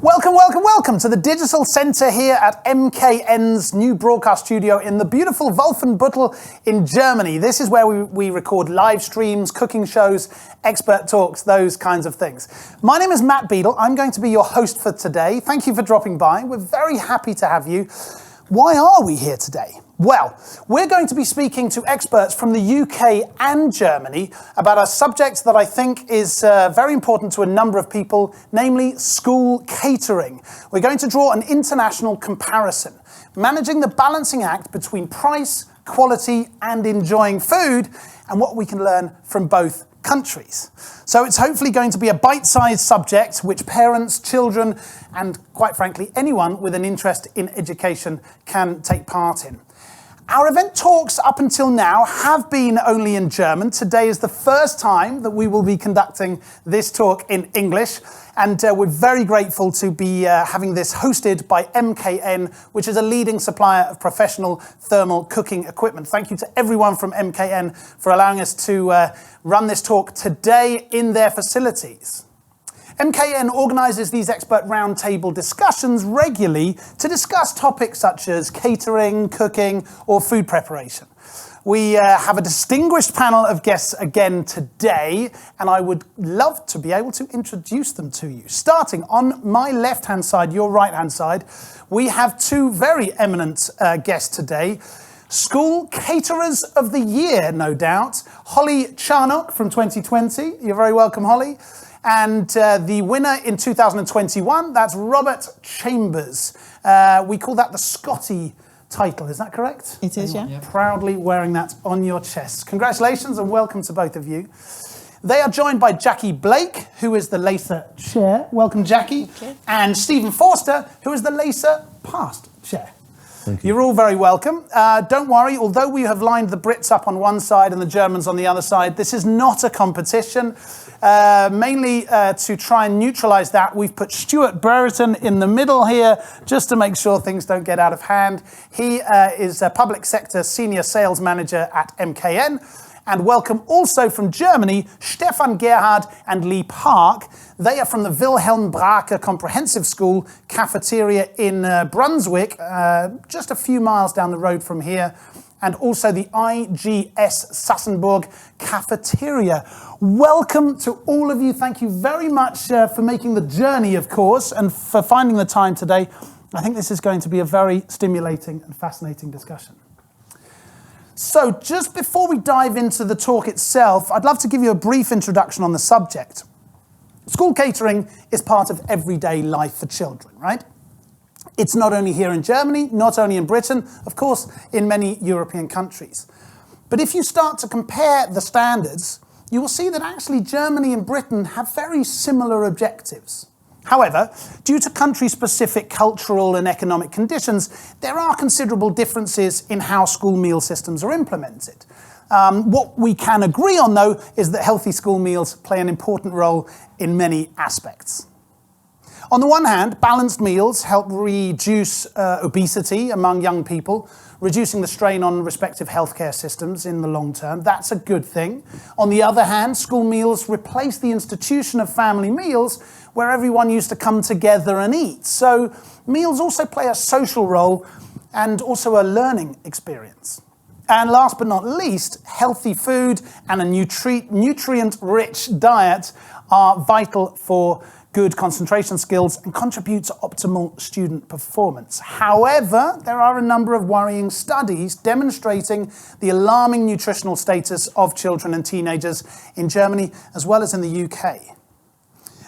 Welcome, welcome, welcome to the Digital Centre here at MKN's new broadcast studio in the beautiful Wolfenbüttel in Germany. This is where we record live streams, cooking shows, expert talks, those kinds of things. My name is Matt Beadle. I'm going to be your host for today. Thank you for dropping by. We're very happy to have you. Why are we here today? Well, we're going to be speaking to experts from the UK and Germany about a subject that I think is very important to a number of people, namely school catering. We're going to draw an international comparison, managing the balancing act between price, quality, and enjoying food, and what we can learn from both countries. So it's hopefully going to be a bite-sized subject which parents, children, and quite frankly, anyone with an interest in education can take part in. Our event talks up until now have been only in German. Today is the first time that we will be conducting this talk in English, and we're very grateful to be having this hosted by MKN, which is a leading supplier of professional thermal cooking equipment. Thank you to everyone from MKN for allowing us to run this talk today in their facilities. MKN organises these expert roundtable discussions regularly to discuss topics such as catering, cooking, or food preparation. We have a distinguished panel of guests again today, and I would love to be able to introduce them to you. Starting on my left-hand side, your right-hand side, we have two very eminent guests today. School Caterers of the Year, no doubt. Holly Charnock from 2020. You're very welcome, Holly. And the winner in 2021, that's Robert Chambers. We call that the Scotty title, is that correct? It is, yeah. Proudly wearing that on your chest. Congratulations and welcome to both of you. They are joined by Jacquie Blake, who is the LACA chair. Welcome, Jacquie. Okay. And Stephen Forster, who is the LACA past chair. Thank you. You're all very welcome. Don't worry, although we have lined the Brits up on one side and the Germans on the other side, this is not a competition. Mainly to try and neutralise that, we've put Stuart Brereton in the middle here, just to make sure things don't get out of hand. He is a public sector senior sales manager at MKN. And welcome also from Germany, Stefan, Gerhardt and Lee Park. They are from the Wilhelm Bracke Comprehensive School Cafeteria in Braunschweig, just a few miles down the road from here. And also the IGS Sassenburg Cafeteria. Welcome to all of you. Thank you very much for making the journey, of course, and for finding the time today. I think this is going to be a very stimulating and fascinating discussion. So just before we dive into the talk itself, I'd love to give you a brief introduction on the subject. School catering is part of everyday life for children, right? It's not only here in Germany, not only in Britain, of course, in many European countries. But if you start to compare the standards, you will see that actually Germany and Britain have very similar objectives. However, due to country-specific cultural and economic conditions, there are considerable differences in how school meal systems are implemented. What we can agree on, though, is that healthy school meals play an important role in many aspects. On the one hand, balanced meals help reduce obesity among young people, reducing the strain on respective healthcare systems in the long term. That's a good thing. On the other hand, school meals replace the institution of family meals where everyone used to come together and eat. So meals also play a social role and also a learning experience. And last but not least, healthy food and a nutrient-rich diet are vital for good concentration skills and contribute to optimal student performance. However, there are a number of worrying studies demonstrating the alarming nutritional status of children and teenagers in Germany as well as in the UK.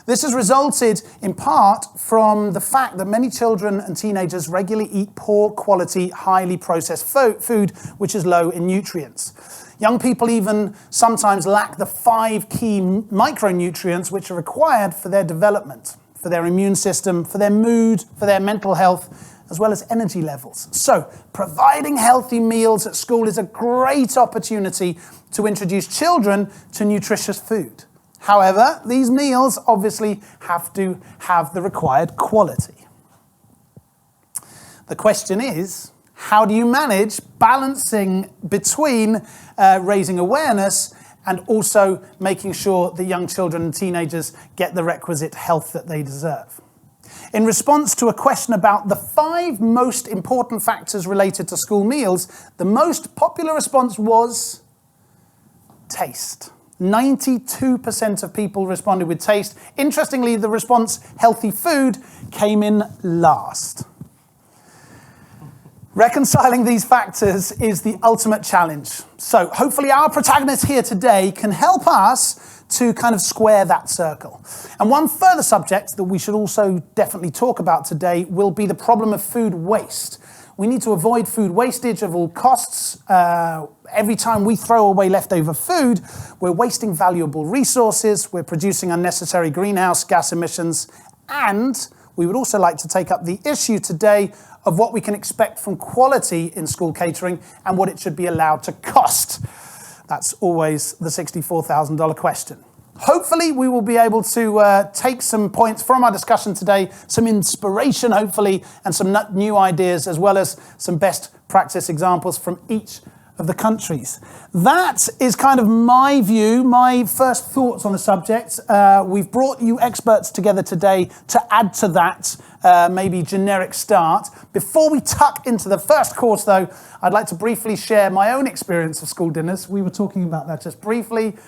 This has resulted in part from the fact that many children and teenagers regularly eat poor quality, highly processed food, which is low in nutrients. Young people even sometimes lack the 5 key micronutrients which are required for their development, for their immune system, for their mood, for their mental health, as well as energy levels. So, providing healthy meals at school is a great opportunity to introduce children to nutritious food. However, these meals obviously have to have the required quality. The question is, how do you manage balancing between raising awareness and also making sure that young children and teenagers get the requisite health that they deserve? In response to a question about the 5 most important factors related to school meals, the most popular response was taste. 92% of people responded with taste. Interestingly, the response healthy food came in last. Reconciling these factors is the ultimate challenge. So hopefully our protagonist here today can help us to kind of square that circle. And one further subject that we should also definitely talk about today will be the problem of food waste. We need to avoid food wastage of all costs. Every time we throw away leftover food, we're wasting valuable resources, we're producing unnecessary greenhouse gas emissions, and we would also like to take up the issue today of what we can expect from quality in school catering and what it should be allowed to cost. That's always the $64,000 question. Hopefully we will be able to take some points from our discussion today, some inspiration hopefully, and some new ideas, as well as some best practice examples from each of the countries. That is kind of my view, my first thoughts on the subject. We've brought you experts together today to add to that maybe generic start. Before we tuck into the first course though, I'd like to briefly share my own experience of school dinners. We were talking about that just briefly.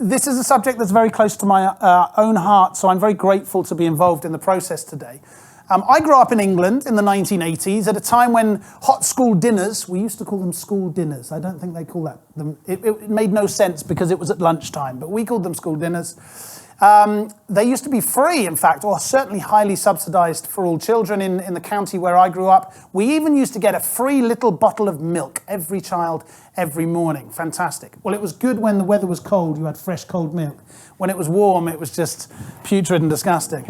This is a subject that's very close to my own heart, so I'm very grateful to be involved in the process today. I grew up in England in the 1980s at a time when hot school dinners, we used to call them school dinners. I don't think they call that them. It made no sense because it was at lunchtime, but we called them school dinners. They used to be free, in fact, or certainly highly subsidised for all children in the county where I grew up. We even used to get a free little bottle of milk, every child, every morning. Fantastic. Well, it was good when the weather was cold, you had fresh cold milk. When it was warm, it was just putrid and disgusting.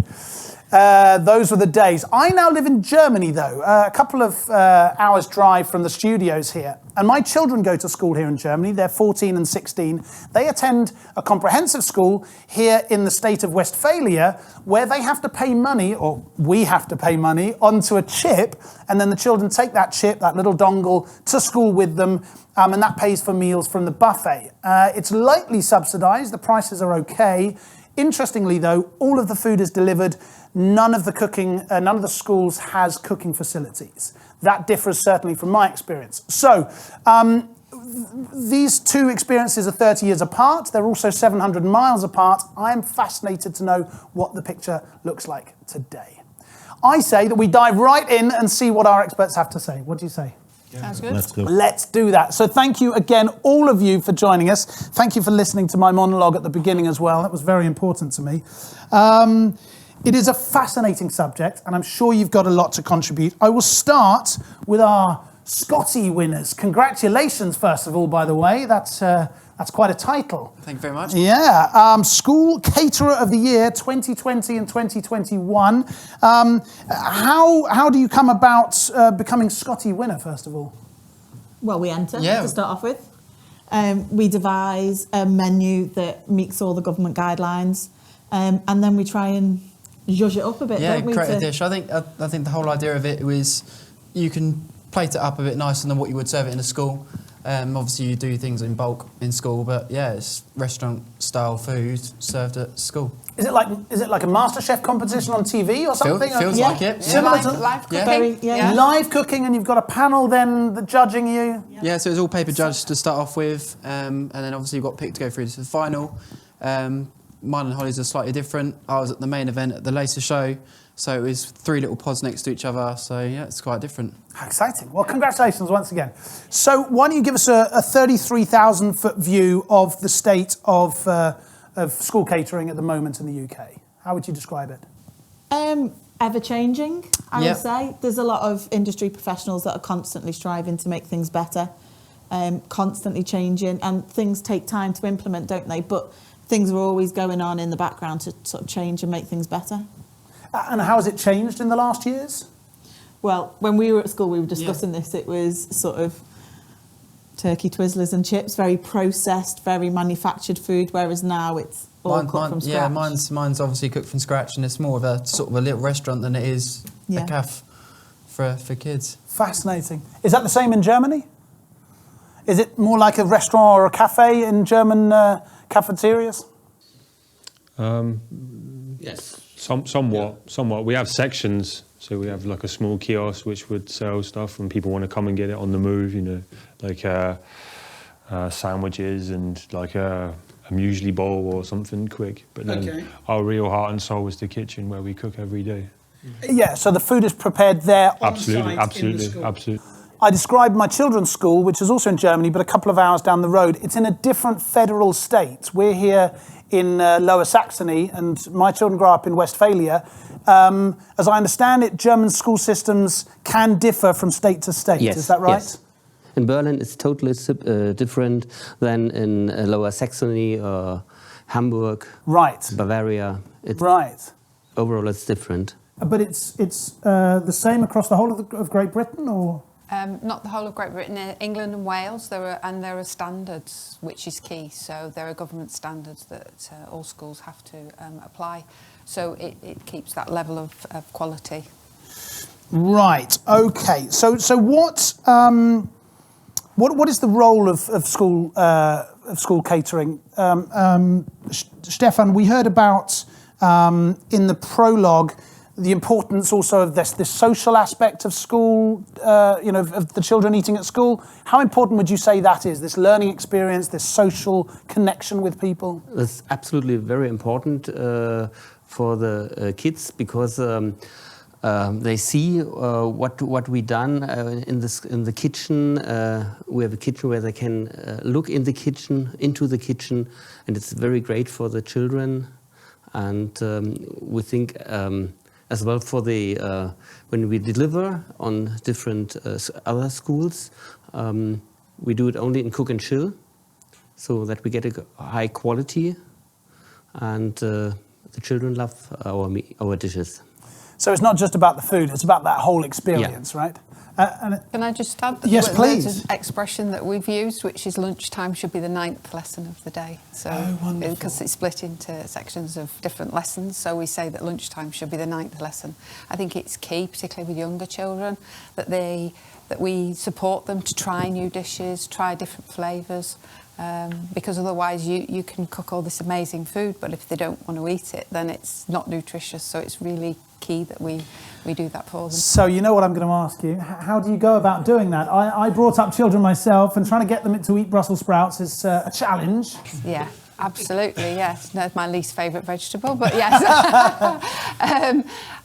Those were the days. I now live in Germany, though, a couple of hours drive from the studios here. And my children go to school here in Germany. They're 14 and 16. They attend a comprehensive school here in the state of Westphalia, where they have to pay money, or we have to pay money, onto a chip. And then the children take that chip, that little dongle, to school with them. And that pays for meals from the buffet. It's lightly subsidized. The prices are okay. Interestingly, though, all of the food is delivered. None of the schools has cooking facilities. That differs certainly from my experience. So, these two experiences are 30 years apart. They're also 700 miles apart. I am fascinated to know what the picture looks like today. I say that we dive right in and see what our experts have to say. What do you say? Sounds good. Let's do that. So thank you again, all of you, for joining us. Thank you for listening to my monologue at the beginning as well. That was very important to me. It is a fascinating subject, and I'm sure you've got a lot to contribute. I will start with our Scotty winners. Congratulations, first of all, by the way. That's quite a title. Thank you very much. Yeah. School Caterer of the Year 2020 and 2021. How do you come about becoming Scotty winner, first of all? Well, we enter to start off with. We devise a menu that meets all the government guidelines, and then we try and zhuzh it up a bit, don't we? Yeah, create a dish. I think the whole idea of it was you can plate it up a bit nicer than what you would serve it in a school. Obviously, you do things in bulk in school, but yeah, it's restaurant-style food served at school. Is it like a MasterChef competition on TV or something? Feels like it. Similar to live cooking. Live cooking, and you've got a panel then judging you. Yeah, so it was all paper judged to start off with, and then obviously you got picked to go through to the final. Mine and Holly's are slightly different. I was at the main event at the LACA show, so it was 3 little pods next to each other. So yeah, it's quite different. How exciting. Well, congratulations once again. So why don't you give us a 33,000-foot view of the state of school catering at the moment in the UK? How would you describe it? Ever-changing, I would say. There's a lot of industry professionals that are constantly striving to make things better, constantly changing, and things take time to implement, don't they? But things are always going on in the background to sort of change and make things better. And how has it changed in the last years? Well, when we were at school, we were discussing this. It was sort of turkey twizzlers and chips, very processed, very manufactured food, whereas now it's all cooked from scratch. Yeah, mine's obviously cooked from scratch, and it's more of a sort of a little restaurant than it is a cafe for kids. Fascinating. Is that the same in Germany? Is it more like a restaurant or a cafe in German cafeterias? Yes. Somewhat. We have sections, so we have like a small kiosk which would sell stuff when people want to come and get it on the move, you know, like sandwiches and like a muesli bowl or something quick. But then our real heart and soul is the kitchen where we cook every day. Yeah, so the food is prepared there on Absolutely, site absolutely, in the school. absolutely. I described my children's school, which is also in Germany, but a couple of hours down the road. It's in a different federal state. We're here in Lower Saxony, and my children grow up in Westphalia. As I understand it, German school systems can differ from state to state. Yes, is that right? Yes. In Berlin, it's totally different than in Lower Saxony or Hamburg, Right. Bavaria. Right. Overall, it's different. But it's the same across the whole of Great Britain, or? Not the whole of Great Britain, England and Wales. There are standards, which is key. So there are government standards that all schools have to apply. So it keeps that level of quality. Right. Okay. So what is the role of school catering? Stefan, we heard about in the prologue the importance also of this social aspect of school, of the children eating at school. How important would you say that is, this learning experience, this social connection with people? It's absolutely very important for the kids because they see what we done in the kitchen. We have a kitchen where they can look into the kitchen, and it's very great for the children. And we think as well for the when we deliver on different other schools, we do it only in cook and chill, so that we get a high quality, and the children love our dishes. So it's not just about the food; it's about that whole experience, right? Can I just add? Yes, please. There's an expression that we've used, which is lunchtime should be the 9th lesson of the day. So, because it's split into sections of different lessons, so we say that lunchtime should be the 9th lesson. I think it's key, particularly with younger children, that we support them to try new dishes, try different flavours. Because otherwise you can cook all this amazing food, but if they don't want to eat it, then it's not nutritious. So it's really key that we do that for them. So you know what I'm going to ask you. How do you go about doing that? I brought up children myself, and trying to get them to eat Brussels sprouts is a challenge. Yeah, absolutely, yes. No, it's my least favourite vegetable, but yes.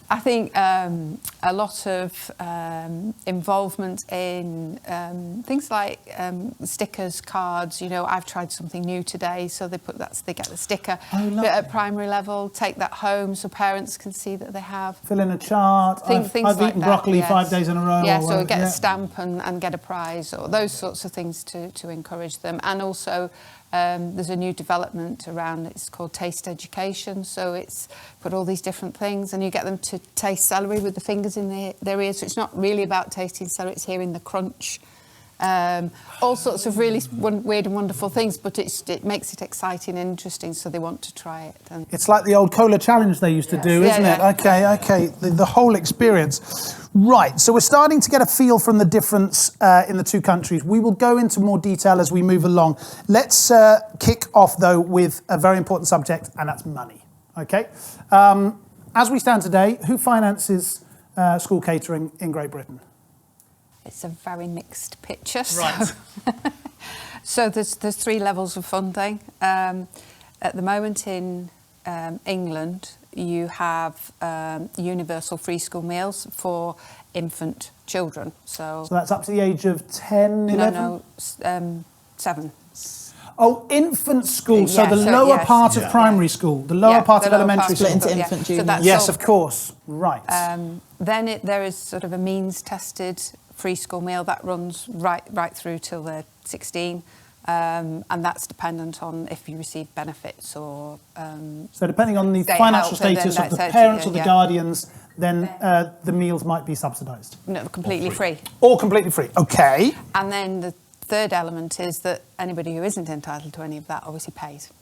I think a lot of involvement in things like stickers, cards. You know, I've tried something new today, so they get the sticker at primary level, take that home so parents can see that they have. Fill in a chart. I've eaten broccoli 5 days in a row. Yeah, so get a stamp and get a prize, or those sorts of things to encourage them. And also there's a new development around, it's called taste education, so it's put all these different things and you get them to taste celery with the fingers in their ears, so it's not really about tasting celery, it's hearing the crunch. All sorts of really weird and wonderful things, but it makes it exciting and interesting, so they want to try it. And it's like the old cola challenge they used to do, isn't it? Okay. The whole experience. Right, so we're starting to get a feel from the difference in the two countries. We will go into more detail as we move along. Let's kick off, though, with a very important subject, and that's money. Okay? As we stand today, who finances school catering in Great Britain? It's a very mixed picture. Right. So there's 3 levels of funding. At the moment in England, you have universal free school meals for infant children. So that's up to the age of 10, 11? No, 7. Oh, infant school, so Yeah, the so lower yes. part of primary school, the lower part of elementary school. Split into infant, junior. Yes, of course. Right. Then there is sort of a means-tested free school meal that runs right through till they're 16. And that's dependent on if you receive benefits or... so depending on the financial status of the parents or the guardians, then the meals might be subsidised. No, completely free. Or completely free, okay. And then the third element is that anybody who isn't entitled to any of that obviously pays.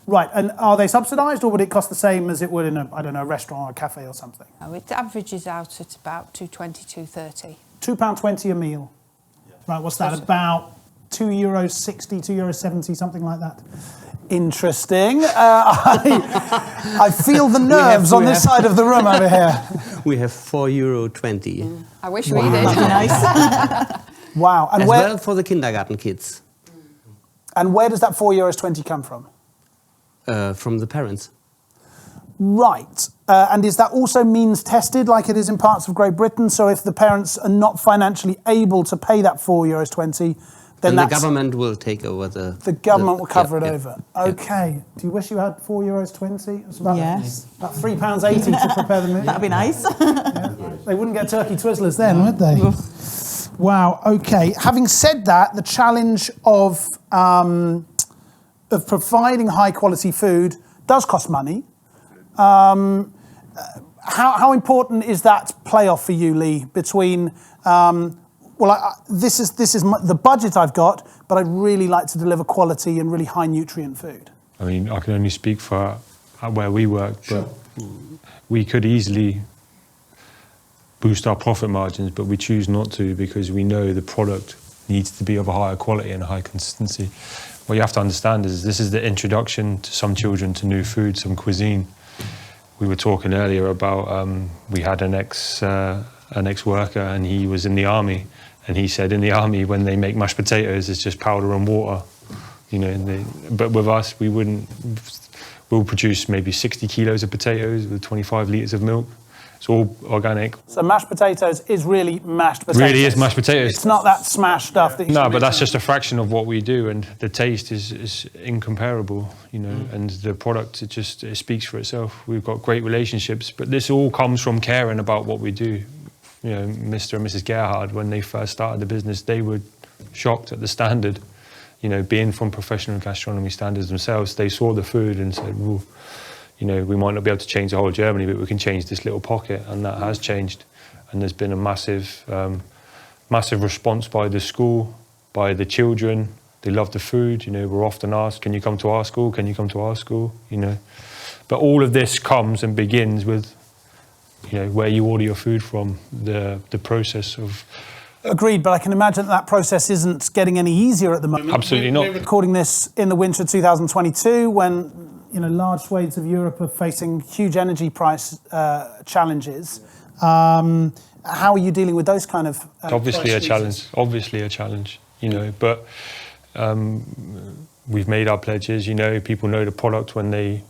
Right, and are they subsidised, or would it cost the same as it would in a restaurant or a cafe or something? No, it averages out at about £2.20, £2.30. £2.20 a meal. Right, what's that, about €2.60, €2.70, something like that. Interesting. I feel the nerves on this side of the room over here. We have €4.20. I wish we did. That'd be nice. Wow. And As where, well for the kindergarten kids. and where does that €4.20 come from? From the parents. Right. And is that also means tested like it is in parts of Great Britain? So if the parents are not financially able to pay that €4.20, then the government will take over the government will cover it yeah. over. Okay. Do you wish you had €4.20? It's about, Yes. about £3.80 to prepare the meal. That'd be nice. They wouldn't get turkey twizzlers then, would they? Wow. Okay. Having said that, the challenge of providing high quality food does cost money. How important is that playoff for you, Lee? Between this is the budget I've got, but I'd really like to deliver quality and really high nutrient food. I mean, I can only speak for where we work, but we could easily boost our profit margins, but we choose not to because we know the product needs to be of a higher quality and a high consistency. What you have to understand is this is the introduction to some children to new food, some cuisine. We were talking earlier about we had an ex-worker and he was in the army, and he said in the army when they make mashed potatoes it's just powder and water, you know. But with us we'll produce maybe 60 kilos of potatoes with 25 litres of milk. It's all organic. So mashed potatoes is really mashed potatoes. Really is mashed potatoes. It's not that smashed stuff that you No, but that's just a fraction of what we do, and the taste is incomparable, you know, and the product, it speaks for itself. We've got great relationships, but this all comes from caring about what we do. You know, Mr. and Mrs. Gerhardt, when they first started the business, they were shocked at the standard. You know, being from professional gastronomy standards themselves, they saw the food and said, well, you know, we might not be able to change the whole of Germany, but we can change this little pocket, and that has changed. And there's been a massive response by the school, by the children. They love the food. You know, we're often asked, "Can you come to our school? Can you come to our school?" You know, but all of this comes and begins with, you know, where you order your food from, the process of. Agreed, but I can imagine that process isn't getting any easier at the moment. Absolutely not. We're recording this in the winter of 2022 when, you know, large swathes of Europe are facing huge energy price challenges. How are you dealing with those kind of Obviously a challenge. Obviously a challenge, you know, but we've made our pledges, you know, people know the product when they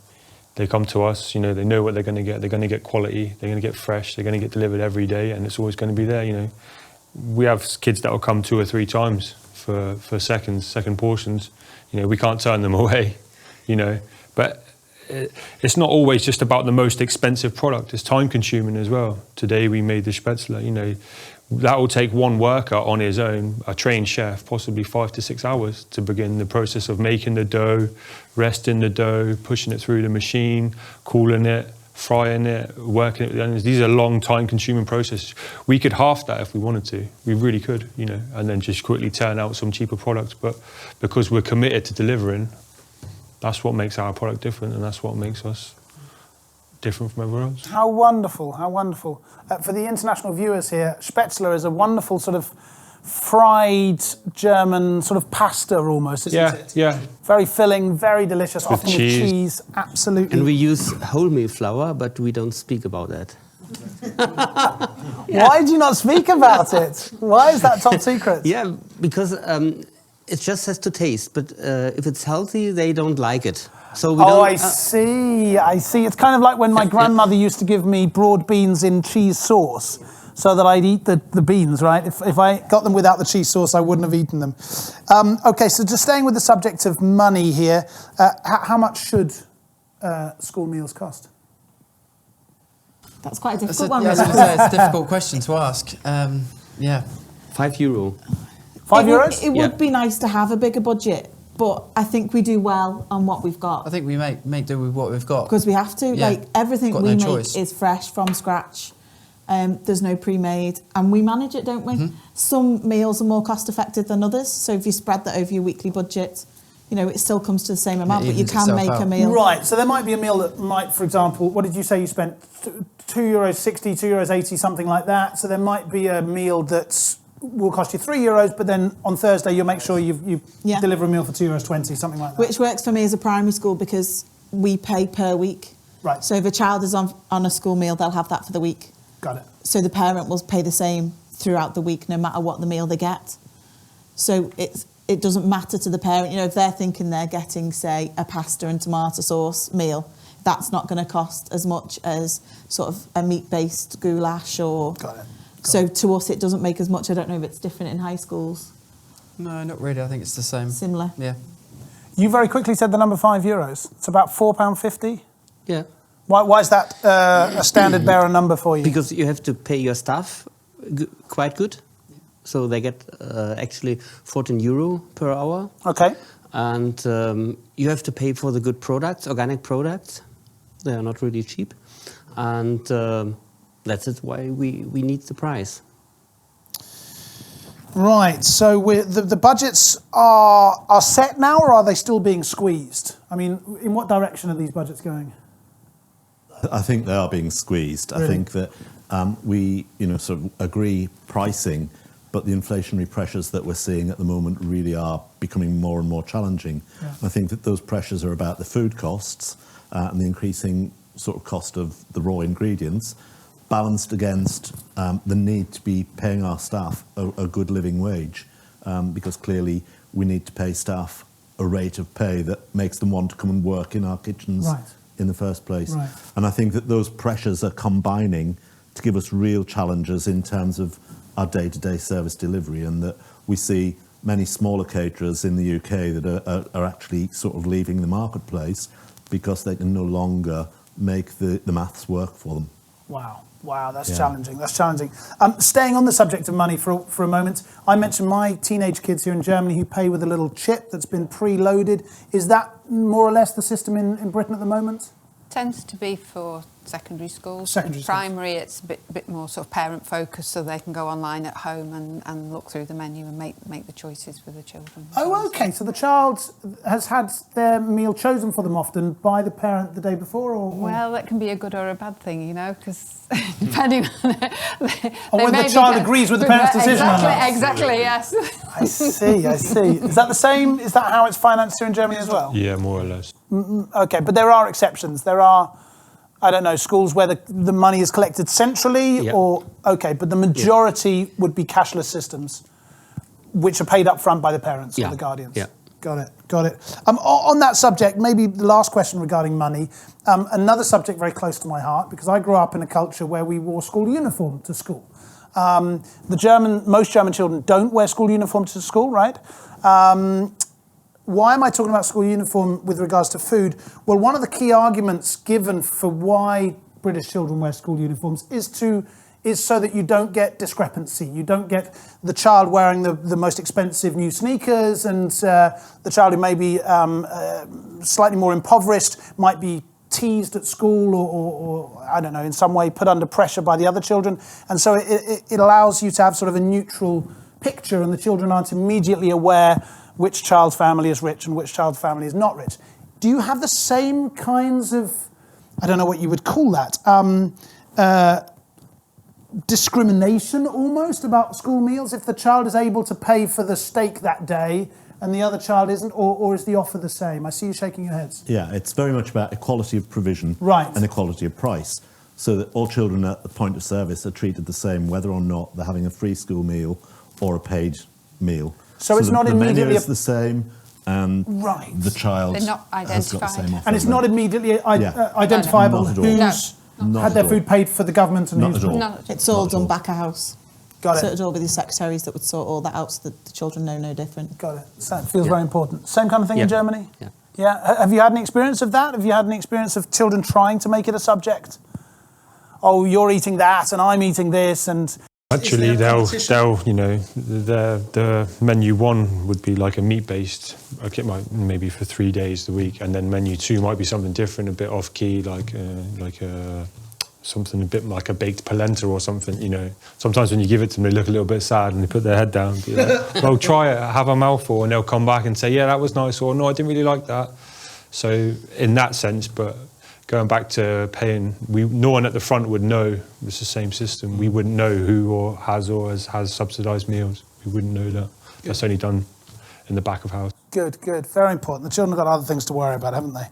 come to us, you know, they know what they're going to get. They're going to get quality, they're going to get fresh, they're going to get delivered every day, and it's always going to be there, you know. We have kids that will come 2 or 3 times for second portions. You know, we can't turn them away, you know. But it's not always just about the most expensive product. It's time consuming as well. Today we made the spätzle, you know. That will take one worker on his own, a trained chef, possibly 5 to 6 hours to begin the process of making the dough, resting the dough, pushing it through the machine, cooling it, frying it, working it. And these are long time consuming processes. We could half that if we wanted to. We really could, you know, and then just quickly turn out some cheaper products. But because we're committed to delivering, that's what makes our product different, and that's what makes us different from everyone else. How wonderful, how wonderful. For the international viewers here, spätzle is a wonderful sort of fried German sort of pasta almost, isn't it? Yeah. Very filling, very delicious, With often cheese. with cheese, absolutely. And we use wholemeal flour, but we don't speak about that. Why do you not speak about it? Why is that top secret? Yeah, because it just has to taste, but if it's healthy, they don't like it. So we don't. I see. It's kind of like when my grandmother used to give me broad beans in cheese sauce so that I'd eat the beans, right? If I got them without the cheese sauce, I wouldn't have eaten them. Okay, so just staying with the subject of money here, how much should school meals cost? That's quite a difficult one. I was going to say, it's a difficult question to ask. Yeah. €5. €5? It would be nice to have a bigger budget, but I think we do well on what we've got. I think we make do with what we've got. Because we have to. Yeah. Like, everything Got we no make choice. is fresh from scratch. There's no pre-made, and we manage it, don't we? Mm-hmm. Some meals are more cost-effective than others, so if you spread that over your weekly budget, you know, it still comes to the same amount, but you evens can itself make a out. meal. Right, so there might be a meal that might, for example, what did you say you spent? €2.60, €2.80, something like that. So there might be a meal that's will cost you €3, but then on Thursday you'll make sure you Yeah. deliver a meal for €2.20, something like that. Which works for me as a primary school because we pay per week. Right. So if a child is on a school meal, they'll have that for the week. Got it. So the parent will pay the same throughout the week, no matter what the meal they get. So it doesn't matter to the parent. You know, if they're thinking they're getting, say, a pasta and tomato sauce meal, that's not going to cost as much as sort of a meat-based goulash or... Got it. So to us, it doesn't make as much. I don't know if it's different in high schools. No, not really. I think it's the same. Similar. Yeah. You very quickly said the number €5. It's about £4.50. Yeah. Why is that a standard bearer number for you? Because you have to pay your staff quite good. So they get actually €14 per hour. Okay. And you have to pay for the good products, organic products. They are not really cheap. And that's it why we need the price. Right, so the budgets are set now, or are they still being squeezed? I mean, in what direction are these budgets going? I think they are being squeezed. Really? I think that we, sort of agree pricing, but the inflationary pressures that we're seeing at the moment really are becoming more and more challenging. Yeah. I think that those pressures are about the food costs and the increasing sort of cost of the raw ingredients, balanced against the need to be paying our staff a good living wage, because clearly we need to pay staff a rate of pay that makes them want to come and work in our kitchens in the first place. Right. And I think that those pressures are combining to give us real challenges in terms of our day-to-day service delivery, and that we see many smaller caterers in the UK that are actually sort of leaving the marketplace because they can no longer make the maths work for them. Wow, that's challenging. That's challenging. Staying on the subject of money for a moment, I mentioned my teenage kids here in Germany who pay with a little chip that's been preloaded. Is that more or less the system in Britain at the moment? Tends to be for secondary schools. Secondary schools. Primary, it's a bit more sort of parent focused, so they can go online at home and look through the menu and make the choices for the children. Oh, okay. So the child has had their meal chosen for them often by the parent the day before, or Well, that can be a good or a bad thing, because depending on it, or whether the child agrees with the parent's decision or not. Exactly, yes. I see. Is that the same? Is that how it's financed here in Germany as well? Yeah, more or less. Okay, but there are exceptions. There are, I don't know, schools where the money is collected centrally, or okay, but the majority would be cashless systems, which are paid up front by the parents or the guardians. Yeah. Got it. On that subject, maybe the last question regarding money, another subject very close to my heart, because I grew up in a culture where we wore school uniform to school. Most German children don't wear school uniform to school, right? Why am I talking about school uniform with regards to food? Well, one of the key arguments given for why British children wear school uniforms is so that you don't get discrepancy. You don't get the child wearing the most expensive new sneakers, and the child who may be slightly more impoverished might be teased at school or I don't know, in some way put under pressure by the other children. And so it allows you to have sort of a neutral picture, and the children aren't immediately aware which child's family is rich and which child's family is not rich. Do you have the same kinds of, I don't know what you would call that, discrimination almost about school meals? If the child is able to pay for the steak that day and the other child isn't, or is the offer the same? I see you shaking your heads. Yeah, it's very much about equality of provision and equality of price, so that all children at the point of service are treated the same, whether or not they're having a free school meal or a paid meal. So it's not immediately... The menu is the same, and the child They're not has got the same offer. And it's not immediately identifiable Not at all. who's Not had at their all. food paid for the government and Not who's at all. Not It's all Not at done all. back a house. Got So it. it'd all be the secretaries that would sort all that out so that the children know no different. Got it. So it feels very important. Same kind of thing in Germany? Yeah. Yeah. Have you had any experience of that? Have you had any experience of children trying to make it a subject? Oh, you're eating that and I'm eating this, and... Actually, they'll the menu 1 would be like a meat-based, okay, maybe for 3 days a week, and then menu 2 might be something different, a bit off-key, like something a bit like a baked polenta or something. Sometimes when you give it to them, they look a little bit sad and they put their head down. Be like, well, try it, have a mouthful, and they'll come back and say, yeah, that was nice, or no, I didn't really like that. So in that sense, but going back to paying, no one at the front would know. It's the same system. We wouldn't know who has subsidised meals. We wouldn't know that. That's only done in the back of house. Good. Very important. The children have got other things to worry about, haven't they?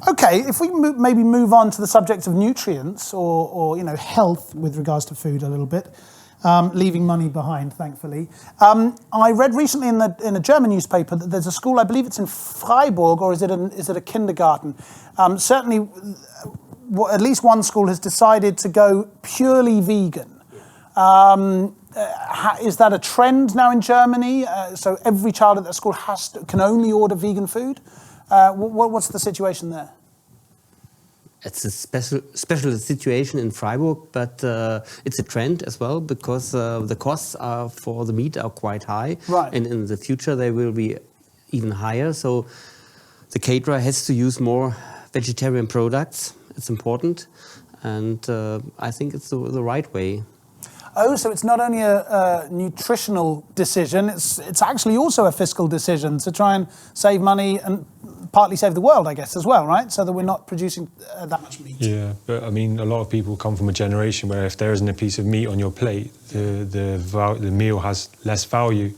Okay, if we maybe move on to the subject of nutrients or health with regards to food a little bit, leaving money behind, thankfully. I read recently in a German newspaper that there's a school, I believe it's in Freiburg, or is it a kindergarten? Certainly, at least one school has decided to go purely vegan. Is that a trend now in Germany? So every child at that school can only order vegan food? What's the situation there? It's a special situation in Freiburg, but it's a trend as well because the costs for the meat are quite high. Right. And in the future they will be even higher. So the caterer has to use more vegetarian products. It's important. And I think it's the right way. Oh, so it's not only a nutritional decision, it's actually also a fiscal decision to try and save money and partly save the world, I guess, as well, right? So that we're not producing that much meat. Yeah, but I mean, a lot of people come from a generation where if there isn't a piece of meat on your plate, the meal has less value,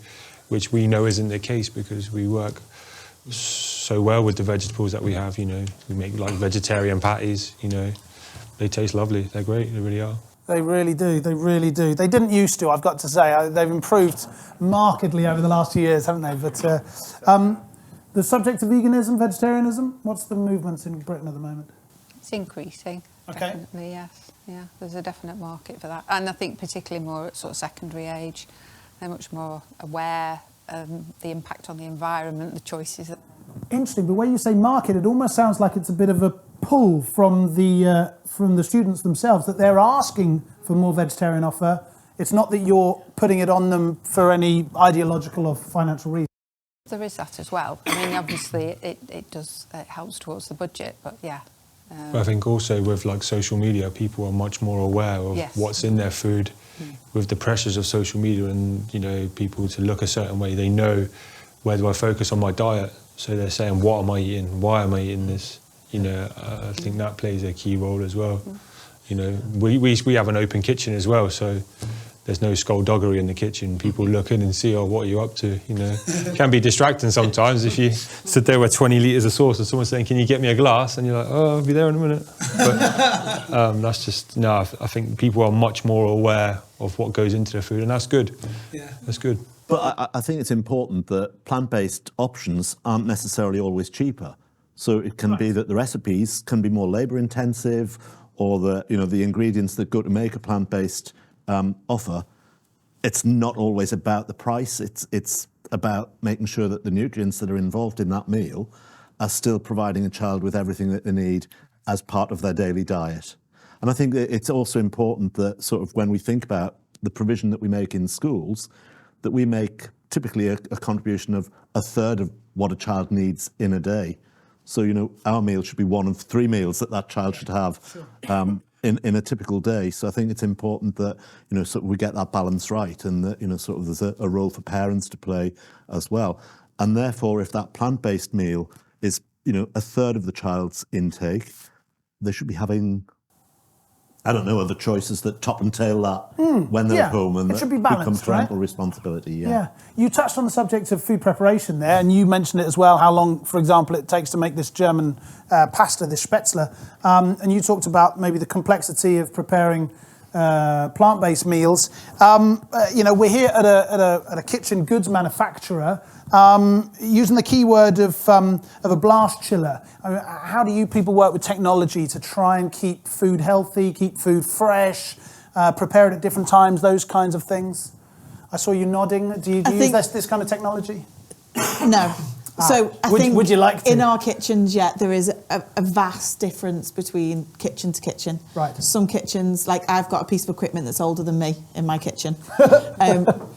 which we know isn't the case because we work so well with the vegetables that we have, We make like vegetarian patties, They taste lovely, they're great, they really are. They really do. They didn't used to, I've got to say. They've improved markedly over the last few years, haven't they? But the subject of veganism, vegetarianism, what's the movements in Britain at the moment? It's increasing, Okay. definitely, yes. Yeah, there's a definite market for that. And I think particularly more at sort of secondary age, they're much more aware the impact on the environment, the choices. Interesting, but when you say market, it almost sounds like it's a bit of a pull from the students themselves, that they're asking for more vegetarian offer. It's not that you're putting it on them for any ideological or financial reason. There is that as well. I mean, obviously it helps towards the budget, but yeah. I think also with like social media, people are much more aware of Yes. what's in their food. With the pressures of social media and people to look a certain way, they know, where do I focus on my diet? So they're saying, what am I eating? Why am I eating this? I think that plays a key role as well. We have an open kitchen as well, so there's no skullduggery in the kitchen. People look in and see, what are you up to? It can be distracting sometimes if you sit there with 20 litres of sauce and someone's saying, can you get me a glass? And you're like, I'll be there in a minute. But that's just, I think people are much more aware of what goes into their food, and that's good. Yeah. That's good. But I think it's important that plant-based options aren't necessarily always cheaper. So it can be that the recipes can be more labour-intensive, or the ingredients that go to make a plant-based offer. It's not always about the price. It's about making sure that the nutrients that are involved in that meal are still providing a child with everything that they need as part of their daily diet. And I think that it's also important that sort of when we think about the provision that we make in schools, that we make typically a contribution of a third of what a child needs in a day. So, our meal should be one of 3 meals that child should have in a typical day. So I think it's important that, sort of we get that balance right, and that, sort of there's a role for parents to play as well. And therefore, if that plant-based meal is, a third of the child's intake, they should be having, other choices that top and tail that when they're at home, and it should be balanced, becomes parental responsibility. Yeah. You touched on the subject of food preparation there, and you mentioned it as well, how long, for example, it takes to make this German pasta, this Spätzle. And you talked about maybe the complexity of preparing plant-based meals. We're here at a kitchen goods manufacturer, using the keyword of a blast chiller. How do you people work with technology to try and keep food healthy, keep food fresh, prepare it at different times, those kinds of things? I saw you nodding. Do you use this kind of technology? No. So I think would you like to? In our kitchens, there is a vast difference between kitchen to kitchen. Right. Some kitchens, like I've got a piece of equipment that's older than me in my kitchen.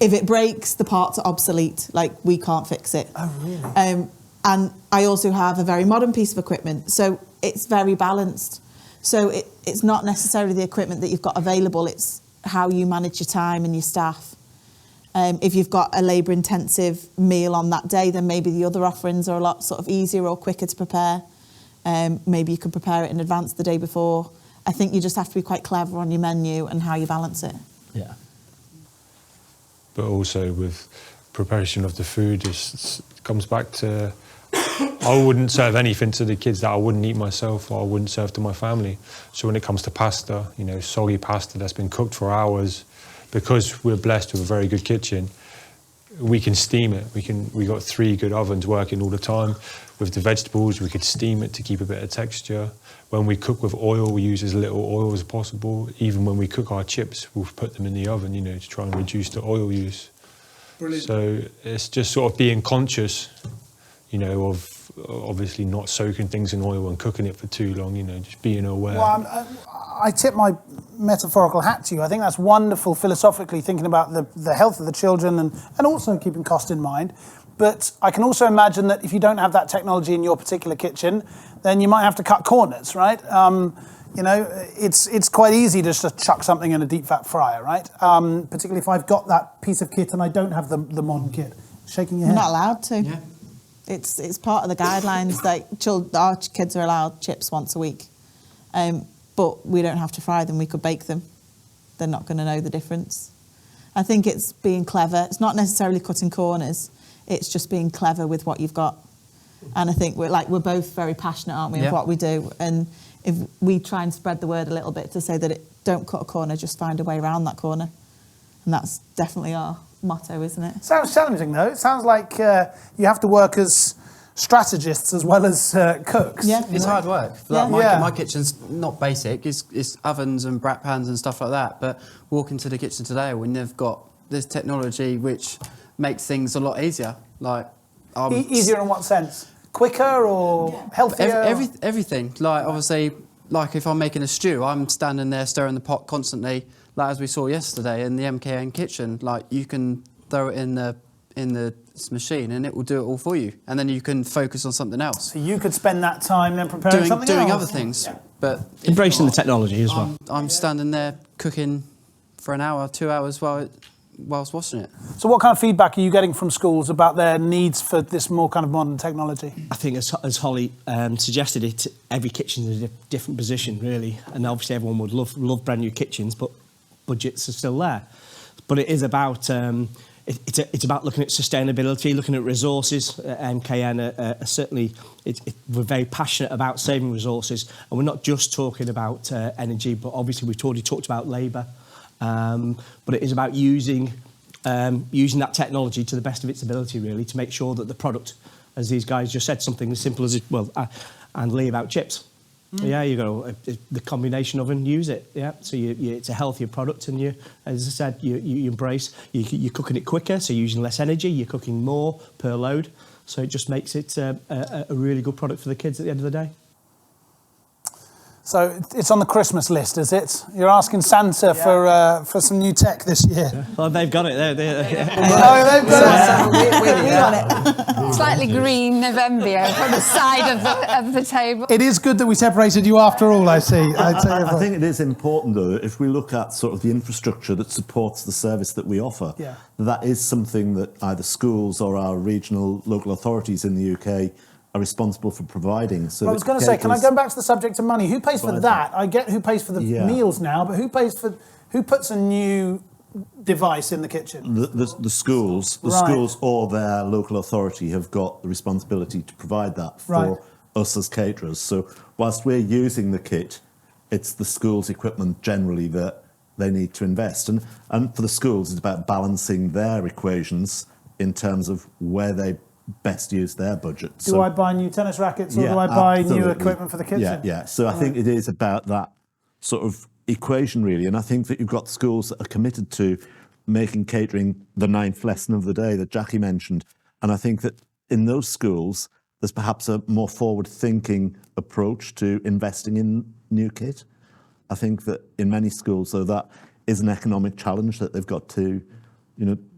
If it breaks, the parts are obsolete. Like we can't fix it. Oh, really? And I also have a very modern piece of equipment, so it's very balanced. So it's not necessarily the equipment that you've got available, it's how you manage your time and your staff. If you've got a labour-intensive meal on that day, then maybe the other offerings are a lot sort of easier or quicker to prepare. Maybe you could prepare it in advance the day before. I think you just have to be quite clever on your menu and how you balance it. Yeah. But also with preparation of the food, it comes back to I wouldn't serve anything to the kids that I wouldn't eat myself or I wouldn't serve to my family. So when it comes to pasta, you know, soggy pasta that's been cooked for hours, because we're blessed with a very good kitchen, we can steam it. We got 3 good ovens working all the time. With the vegetables, we could steam it to keep a bit of texture. When we cook with oil, we use as little oil as possible. Even when we cook our chips, we'll put them in the oven, you know, to try and reduce the oil use. Brilliant. So it's just sort of being conscious, you know, of obviously not soaking things in oil and cooking it for too long, you know, just being aware. Well, I tip my metaphorical hat to you. I think that's wonderful philosophically, thinking about the health of the children and also keeping cost in mind. But I can also imagine that if you don't have that technology in your particular kitchen, then you might have to cut corners, right? You know, it's quite easy just to chuck something in a deep fat fryer, right? Particularly if I've got that piece of kit and I don't have the modern kit. Shaking your head. You're not allowed to. Yeah. It's part of the guidelines that our kids are allowed chips once a week. But we don't have to fry them, we could bake them. They're not going to know the difference. I think it's being clever. It's not necessarily cutting corners, it's just being clever with what you've got. And I think we're both very passionate, aren't we, of what we do. And if we try and spread the word a little bit to say that don't cut a corner, just find a way around that corner. And that's definitely our motto, isn't it? Sounds challenging though. It sounds like you have to work as strategists as well as cooks. Yeah. It's hard work. Yeah. Like my kitchen's not basic. It's ovens and Bracke pans and stuff like that. But walk into the kitchen today when they've got this technology which makes things a lot easier. Like easier in what sense? Quicker or healthier? Everything. Like obviously, like if I'm making a stew, I'm standing there stirring the pot constantly. Like as we saw yesterday in the MKN kitchen, like you can throw it in the machine and it will do it all for you, and then you can focus on something else. So you could spend that time then preparing something else. Doing other things, but embracing the technology as well. I'm standing there cooking for an hour, 2 hours whilst washing it. So what kind of feedback are you getting from schools about their needs for this more kind of modern technology? I think as Holly suggested, every kitchen is in a different position really, and obviously everyone would love brand new kitchens, but budgets are still there. But it is about it's about looking at sustainability, looking at resources. MKN certainly we're very passionate about saving resources, and we're not just talking about energy, but obviously we've already talked about labour. But it is about using that technology to the best of its ability, really, to make sure that the product, as these guys just said, something as simple as and Lee about chips. Yeah, you go the combination oven, use it. Yeah, so it's a healthier product, and you, as I said, you embrace. You're cooking it quicker, so you're using less energy. You're cooking more per load, so it just makes it a really good product for the kids at the end of the day. So it's on the Christmas list, is it? You're asking Santa for some new tech this year. Yeah. Well, they've got it. Oh, they've got it. Slightly green November from the side of the table. It is good that we separated you after all, I see. I think it is important, though, if we look at sort of the infrastructure that supports the service that we offer, that is something that either schools or our regional local authorities in the UK are responsible for providing. So I was going to say, can I go back to the subject of money? Who pays for that? I get who pays for the meals now, but who puts a new device in the kitchen? The schools. The schools or their local authority have got the responsibility to provide that for us as caterers. So whilst we're using the kit, it's the school's equipment generally that they need to invest. And for the schools, it's about balancing their equations in terms of where they best use their budget. Do I buy new tennis rackets or do I buy new equipment for the kitchen? Yeah. So I think it is about that sort of equation, really. And I think that you've got schools that are committed to making catering the 9th lesson of the day that Jacquie mentioned. And I think that in those schools, there's perhaps a more forward-thinking approach to investing in new kit. I think that in many schools, though, that is an economic challenge that they've got to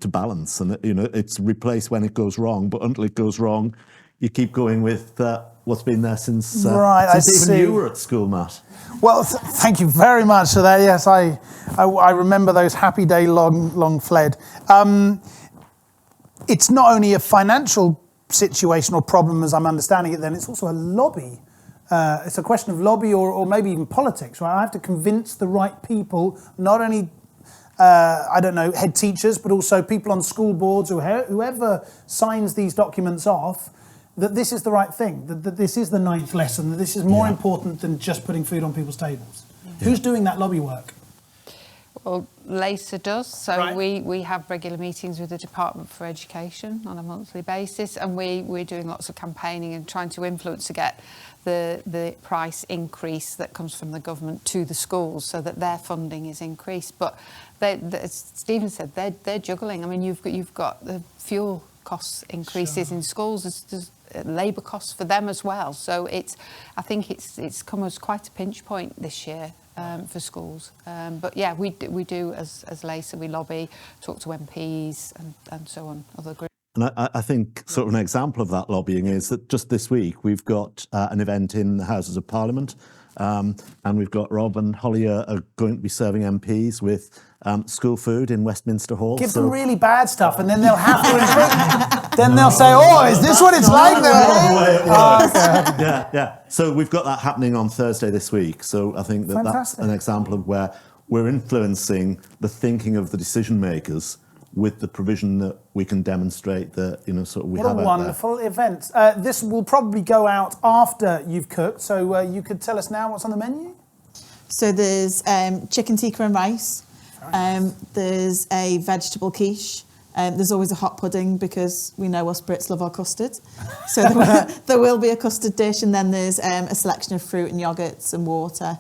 balance, and it's replaced when it goes wrong. But until it goes wrong, you keep going with what's been there since even you were at school, Matt. Well, thank you very much for that. Yes, I remember those happy day long fled. It's not only a financial situation or problem, as I'm understanding it. Then it's also a lobby it's a question of lobby or maybe even politics, right? I have to convince the right people, not only I don't know, head teachers, but also people on school boards or whoever signs these documents off, that this is the right thing, that this is the 9th lesson, that this is more important than just putting food on people's tables. Yeah. Who's doing that lobby work? Well, LACA does. So right. we have regular meetings with the Department for Education on a monthly basis, and we're doing lots of campaigning and trying to influence to get the price increase that comes from the government to the schools so that their funding is increased. But as Stephen said, they're juggling. I mean, you've got the fuel costs increases in schools. There's labour costs for them as well. So I think it's come as quite a pinch point this year for schools. But yeah, we do as LACA, we lobby, talk to MPs and so on, other groups. And I think sort of an example of that lobbying is that just this week we've got an event in the Houses of Parliament, and we've got Rob and Holly are going to be serving MPs with school food in Westminster Hall. Give them really bad stuff, and then they'll have to. Then they'll say, "Oh, is this what it's like there?" Yeah. So we've got that happening on Thursday this week. So I think that's an example of where we're influencing the thinking of the decision makers with the provision that we can demonstrate that, sort of we have out there. What a wonderful event. This will probably go out after you've cooked, so you could tell us now what's on the menu? So there's chicken tikka and rice. There's a vegetable quiche. There's always a hot pudding because we know us Brits love our custard. So there will be a custard dish, and then there's a selection of fruit and yogurts and water.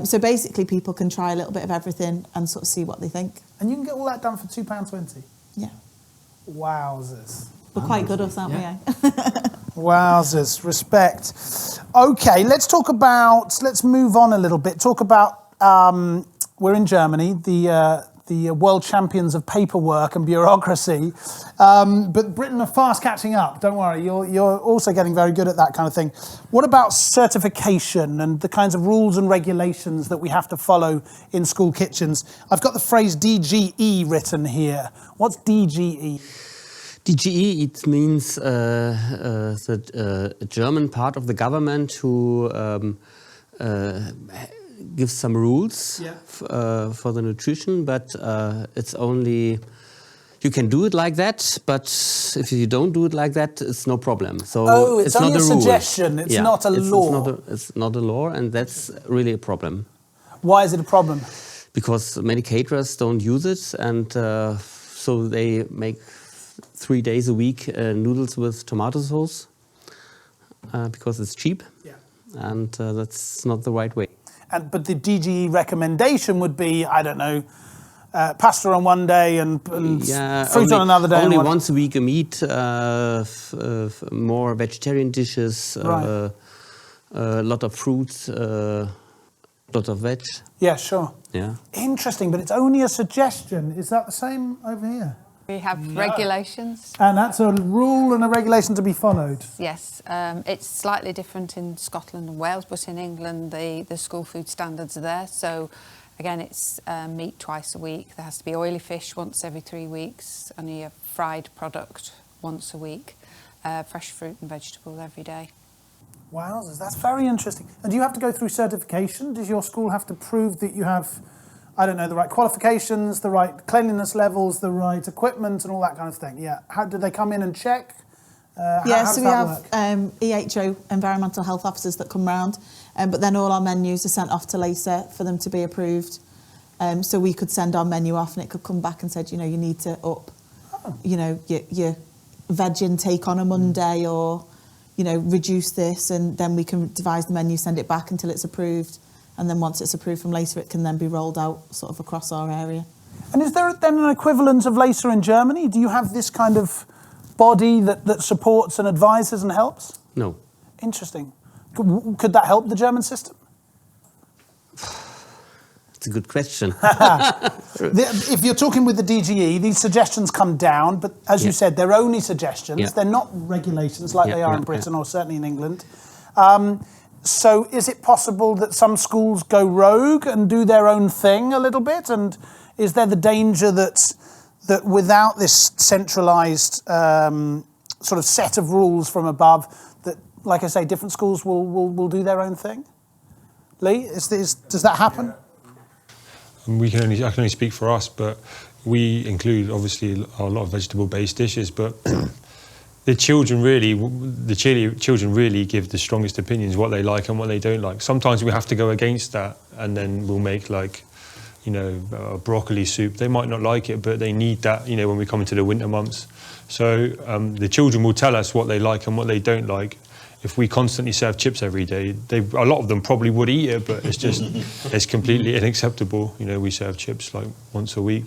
So basically people can try a little bit of everything and sort of see what they think. And you can get all that done for £2.20? Yeah. Wowzers. We're quite good at that, aren't we? Wowzers, respect. Okay, let's move on a little bit. Talk about, we're in Germany, the world champions of paperwork and bureaucracy. But Britain are fast catching up, don't worry. You're also getting very good at that kind of thing. What about certification and the kinds of rules and regulations that we have to follow in school kitchens? I've got the phrase DGE written here. What's DGE? DGE, it means the German part of the government who gives some rules for the nutrition, but it's only, you can do it like that, but if you don't do it like that, it's no problem. So it's only not a rule. suggestion, it's not a law. It's not a law, and that's really a problem. Why is it a problem? Because many caterers don't use it, and so they make 3 days a week noodles with tomato sauce because it's cheap, and that's not the right way. But the DGE recommendation would be, I don't know, pasta on one day and fruit on another day. Only once a week a meat, more vegetarian dishes, a lot of fruits, a lot of veg. Yeah, sure. Yeah. Interesting, but it's only a suggestion. Is that the same over here? We have regulations. And that's a rule and a regulation to be followed? Yes, it's slightly different in Scotland and Wales, but in England the school food standards are there. So again, it's meat twice a week. There has to be oily fish once every 3 weeks, only a fried product once a week, fresh fruit and vegetables every day. Wow, that's very interesting. And do you have to go through certification? Does your school have to prove that you have, I don't know, the right qualifications, the right cleanliness levels, the right equipment and all that kind of thing? Yeah. How do they come in and check? How so we have EHO, environmental health officers, that come round, but then all our menus are sent off to LACA for them to be approved. So we could send our menu off and it could come back and said, you need to up, your veg intake on a Monday, or, reduce this, and then we can devise the menu, send it back until it's approved. And then once it's approved from LACA, it can then be rolled out sort of across our area. And is there then an equivalent of LACA in Germany? Do you have this kind of body that supports and advises and helps? No. Interesting. Could that help the German system? It's a good question. If you're talking with the DGE, these suggestions come down, but as you said, they're only suggestions. Yeah. They're not regulations like they are in Britain or certainly in England. So is it possible that some schools go rogue and do their own thing a little bit? And is there the danger that without this centralised sort of set of rules from above, that like I say, different schools will do their own thing? Lee, does that happen? I can only speak for us, but we include obviously a lot of vegetable-based dishes, but the children really give the strongest opinions, what they like and what they don't like. Sometimes we have to go against that, and then we'll make like, you know, a broccoli soup. They might not like it, but they need that, you know, when we come into the winter months. So the children will tell us what they like and what they don't like. If we constantly serve chips every day, a lot of them probably would eat it, but it's completely unacceptable. You know, we serve chips like once a week.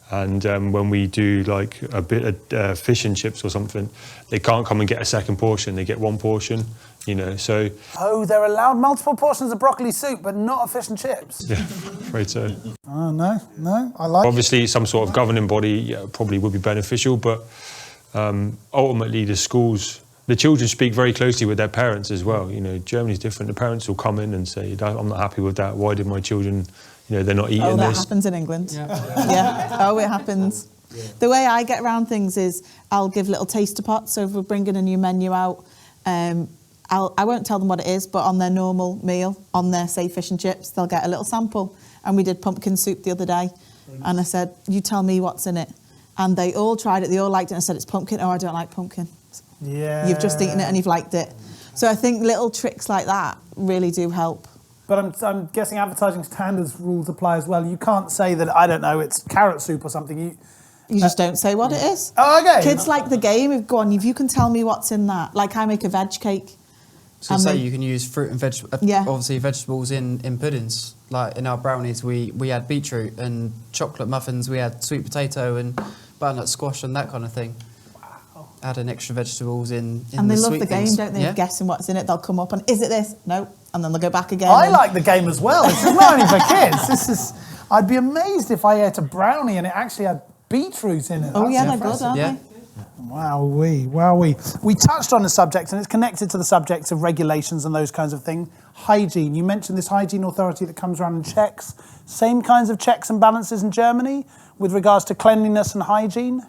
And when we do like a bit of fish and chips or something, they can't come and get a second portion. They get one portion, you know, so... Oh, they're allowed multiple portions of broccoli soup, but not of fish and chips? Yeah, afraid so. Oh, no, I like Obviously, some sort of governing body probably would be beneficial, but ultimately the schools... The children speak very closely with their parents as well. You know, Germany's different. The parents will come in and say, I'm not happy with that. Why did my children, you know, they're not eating this? Oh, that happens in England. Yeah. Oh, it happens. Yeah. The way I get around things is I'll give little taster pots. So if we're bringing a new menu out, I won't tell them what it is, but on their normal meal, on their, say, fish and chips, they'll get a little sample. And we did pumpkin soup the other day. And I said, you tell me what's in it. And they all tried it. They all liked it. And I said, it's pumpkin. Oh, I don't like pumpkin. Yeah. You've just eaten it and you've liked it. So I think little tricks like that really do help. But I'm guessing advertising standards rules apply as well. You can't say that, I don't know, it's carrot soup or something. You just don't say what it is. Oh, okay. Kids like the game of, go on, if you can tell me what's in that. Like I make a veg cake. So say you can use fruit and obviously vegetables in puddings. Like in our brownies, we had beetroot, and chocolate muffins, we had sweet potato and butternut squash and that kind of thing. Adding extra vegetables in and they the love sweet the game, things. don't they? Of guessing what's in it. They'll come up and, is it this? No. And then they'll go back again. I like the game as well. This is not only for kids. I'd be amazed if I ate a brownie and it actually had beetroot in it. Oh, That's yeah, they're impressive. good, aren't they? Wowee. We touched on the subject, and it's connected to the subject of regulations and those kinds of things. Hygiene. You mentioned this hygiene authority that comes around and checks. Same kinds of checks and balances in Germany with regards to cleanliness and hygiene?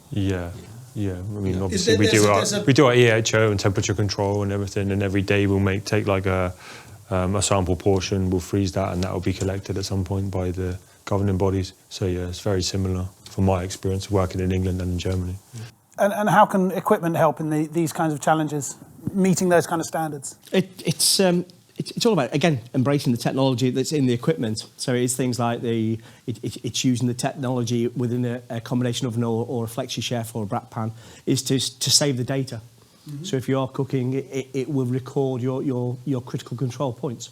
Yeah. I mean, obviously we do our EHO and temperature control and everything, and every day we'll take like a sample portion, we'll freeze that, and that will be collected at some point by the governing bodies. So yeah, it's very similar from my experience working in England and in Germany. And how can equipment help in these kinds of challenges, meeting those kind of standards? It's all about, again, embracing the technology that's in the equipment. So it's things like it's using the technology within a combination oven or a flexi chef or a Bracke pan is to save the data. Mm-hmm. So if you're cooking, it will record your critical control points.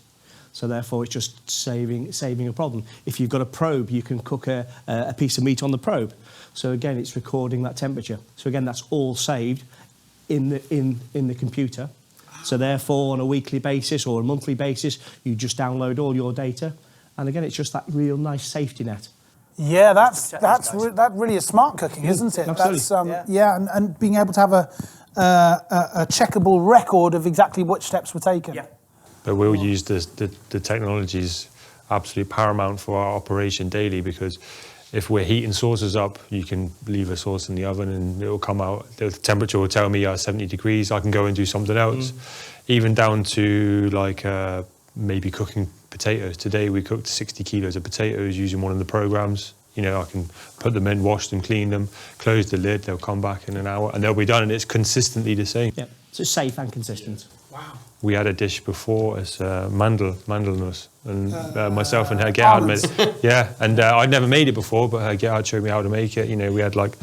So therefore, it's just saving a problem. If you've got a probe, you can cook a piece of meat on the probe. So again, it's recording that temperature. So again, that's all saved in the computer. So therefore, on a weekly basis or a monthly basis, you just download all your data, and again, it's just that real nice safety net. Yeah, that really is smart cooking, isn't it? Absolutely. That's, and being able to have a checkable record of exactly which steps were taken. Yeah. But we'll use the technologies absolutely paramount for our operation daily, because if we're heating sauces up, you can leave a sauce in the oven and it will come out. The temperature will tell me 70 degrees. I can go and do something else. Even down to like maybe cooking potatoes. Today we cooked 60 kilos of potatoes using one of the programs. You know, I can put them in, wash them, clean them, close the lid. They'll come back in an hour and they'll be done. And it's consistently the same. Yeah, so safe and consistent. Wow. We had a dish before as Mandelnuss, and myself and her Gerhardt made it. Yeah, and I'd never made it before, but her Gerhardt showed me how to make it. You know, we had like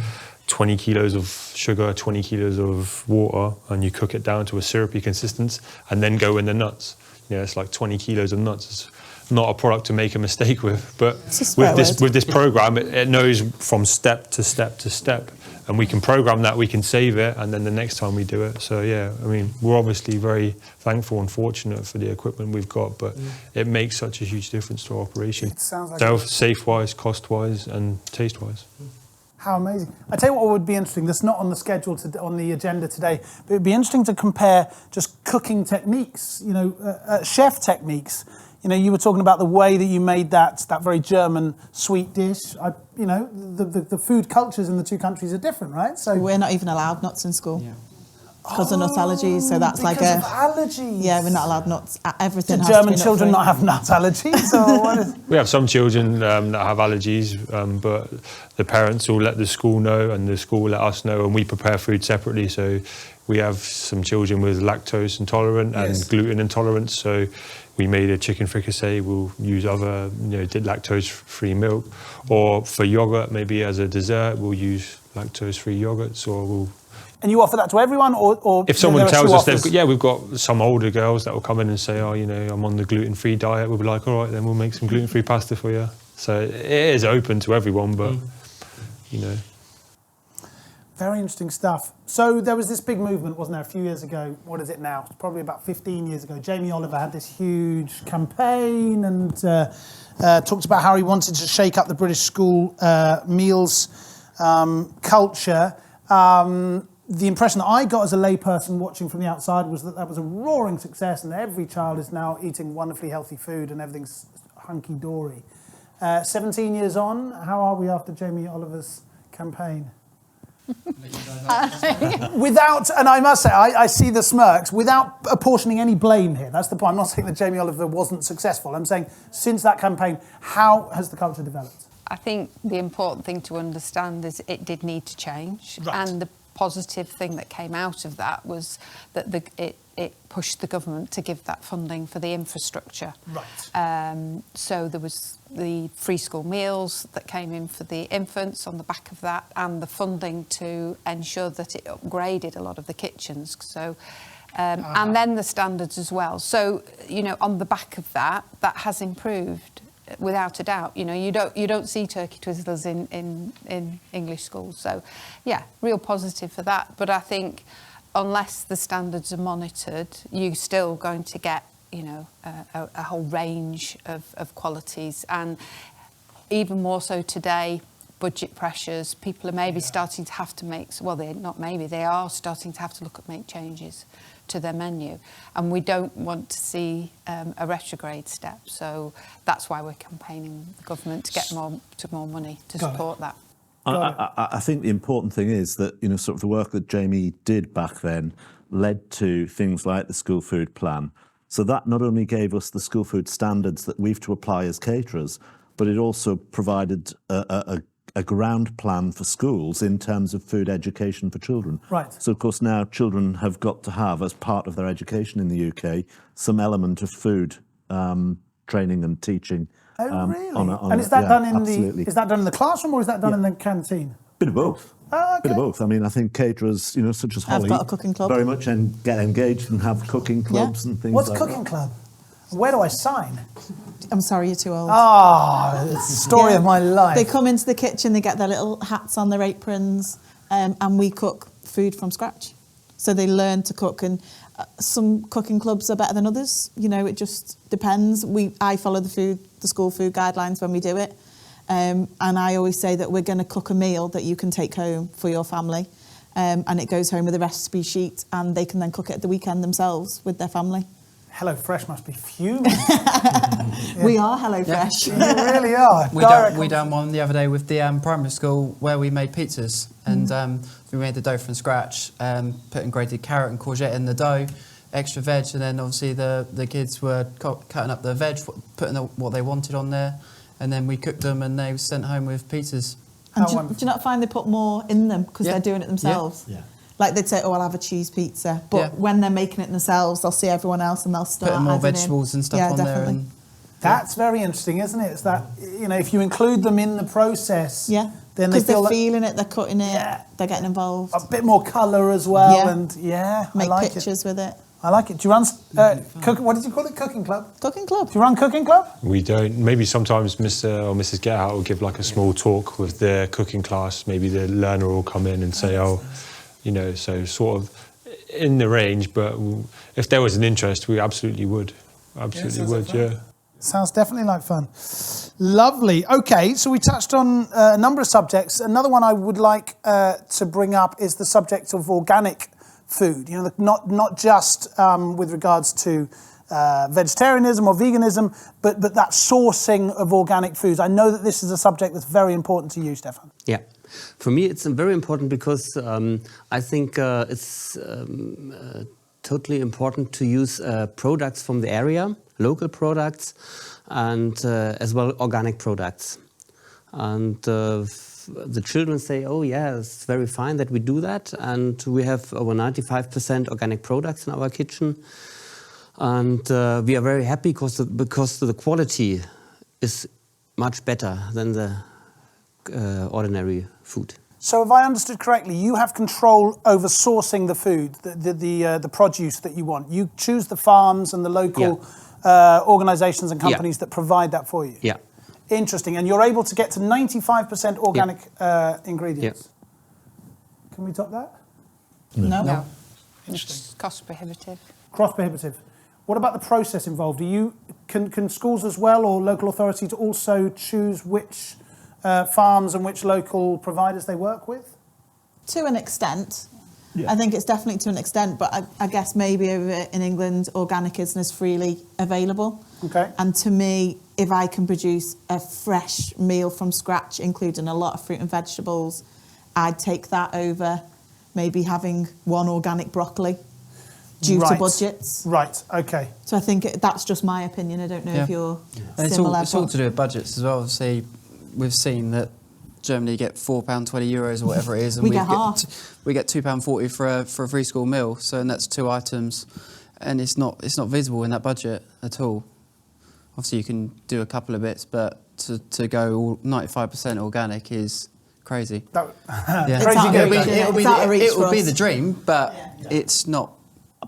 20 kilos of sugar, 20 kilos of water, and you cook it down to a syrupy consistence, and then go in the nuts. You know, it's like 20 kilos of nuts. It's not a product to make a mistake with, but with this program, it knows from step to step to step. And we can program that, we can save it, and then the next time we do it. So yeah, I mean, we're obviously very thankful and fortunate for the equipment we've got, but it makes such a huge difference to our operation. It sounds like safe-wise, cost-wise, and taste-wise. How amazing. I tell you what would be interesting, that's not on the schedule, on the agenda today, but it'd be interesting to compare just cooking techniques, you know, chef techniques. You know, you were talking about the way that you made that very German sweet dish. You know, the food cultures in the two countries are different, right? So we're not even allowed nuts in school. Yeah. because of nut allergies. So that's like Because of allergies. Yeah, we're not allowed nuts. Everything Do has German to be children nut-free. not have nut allergies? Or what is... We have some children that have allergies, but the parents will let the school know, and the school will let us know, and we prepare food separately. So we have some children with lactose intolerant and gluten intolerant. So we made a chicken fricassee. We'll use other, lactose-free milk, or for yogurt, maybe as a dessert, we'll use lactose-free yogurts, or we'll. And you offer that to everyone, or If someone there are tells two us offers? we've got some older girls that will come in and say, I'm on the gluten-free diet. We'll be like, all right, then we'll make some gluten-free pasta for you. So it is open to everyone, but Very interesting stuff. So there was this big movement, wasn't there, a few years ago? What is it now? It's probably about 15 years ago. Jamie Oliver had this huge campaign and talked about how he wanted to shake up the British school meals culture. The impression that I got as a layperson watching from the outside was that was a roaring success, and every child is now eating wonderfully healthy food and everything's hunky-dory. 17 years on, how are we after Jamie Oliver's campaign? Without, and I must say, I see the smirks, without apportioning any blame here. That's the point. I'm not saying that Jamie Oliver wasn't successful. I'm saying since that campaign, how has the culture developed? I think the important thing to understand is it did need to change. Right. And the positive thing that came out of that was that it pushed the government to give that funding for the infrastructure. Right. So there was the free school meals that came in for the infants on the back of that, and the funding to ensure that it upgraded a lot of the kitchens. So, and then the standards as well. So, on the back of that has improved. Without a doubt, you don't see turkey twizzlers in English schools. So, yeah, real positive for that. But I think unless the standards are monitored, you're still going to get, a whole range of qualities. And even more so today, budget pressures, people are maybe starting to have to make, they are starting to have to make changes to their menu, and we don't want to see a retrograde step. So that's why we're campaigning the government to get more money to support that. I think the important thing is that sort of the work that Jamie did back then led to things like the school food plan. So that not only gave us the school food standards that we've to apply as caterers, but it also provided a ground plan for schools in terms of food education for children. Right. So, of course, now children have got to have, as part of their education in the UK, some element of food training and teaching. Oh, really? Is that done in the classroom, or is that done in the canteen? Bit of both. Oh, okay. Bit of both. I mean, I think caterers, such as Holly, I've got a cooking club. very much get engaged and have cooking clubs and things What's like cooking that. club? Where do I sign? I'm sorry, you're too old. It's the story of my life. They come into the kitchen, they get their little hats on, their aprons, and we cook food from scratch. So they learn to cook, and some cooking clubs are better than others. It just depends. I follow the school food guidelines when we do it, and I always say that we're going to cook a meal that you can take home for your family, and it goes home with a recipe sheet, and they can then cook it at the weekend themselves with their family. Hello Fresh must be fuming. We are Hello Fresh. You really are. We done one the other day with the primary school where we made pizzas, and we made the dough from scratch, putting grated carrot and courgette in the dough, extra veg, and then obviously the kids were cutting up the veg, putting what they wanted on there, and then we cooked them and they were sent home with pizzas. And do you not find they put more in them because they're doing it themselves? Yeah. Like they'd say, I'll have a cheese pizza. But when they're making it themselves, they'll see everyone else and they'll start putting more adding vegetables in. and stuff on definitely. there. That's very interesting, isn't it? It's that, if you include them in the process, then they because feel they're feeling it, they're cutting it, Yeah. they're getting involved. a bit more colour as well. Yeah. And Make I like pictures with it. I like it. Do you run, what did you call it? Cooking club? Cooking club. Do you run cooking club? We don't. Maybe sometimes Mr. or Mrs. Gerhardt will give like a small talk with their cooking class. Maybe the learner will come in and say, so sort of in the range. But if there was an interest, we absolutely would. Sounds definitely like fun. Lovely. Okay, so we touched on a number of subjects. Another one I would like to bring up is the subject of organic food. Not just with regards to vegetarianism or veganism, but that sourcing of organic foods. I know that this is a subject that's very important to you, Stefan. Yeah. For me, it's very important because I think it's totally important to use products from the area, local products, and as well organic products. And the children say, oh yeah, it's very fine that we do that. And we have over 95% organic products in our kitchen. And we are very happy because the quality is much better than the ordinary food. So if I understood correctly, you have control over sourcing the food, the produce that you want. You choose the farms and the local organisations and companies that provide that for you. Yeah. Interesting. And you're able to get to 95% organic ingredients. Yeah. Can we top that? No. Interesting. It's cost prohibitive. Cost prohibitive. What about the process involved? Can schools as well or local authority to also choose which farms and which local providers they work with? To an extent. Yeah. I think it's definitely to an extent, but I guess maybe over in England, organic isn't as freely available. Okay. And to me, if I can produce a fresh meal from scratch, including a lot of fruit and vegetables, I'd take that over maybe having one organic broccoli due to budgets. Right, okay. So I think that's just my opinion. I don't know if you're similar. It's all to do with budgets as well. Obviously, we've seen that Germany get €4.20 or whatever it is, and we get half. We get £2.40 for a free school meal. So, and that's 2 items, and it's not visible in that budget at all. Obviously, you can do a couple of bits, but to go all 95% organic is crazy. It will be the dream, but it's not.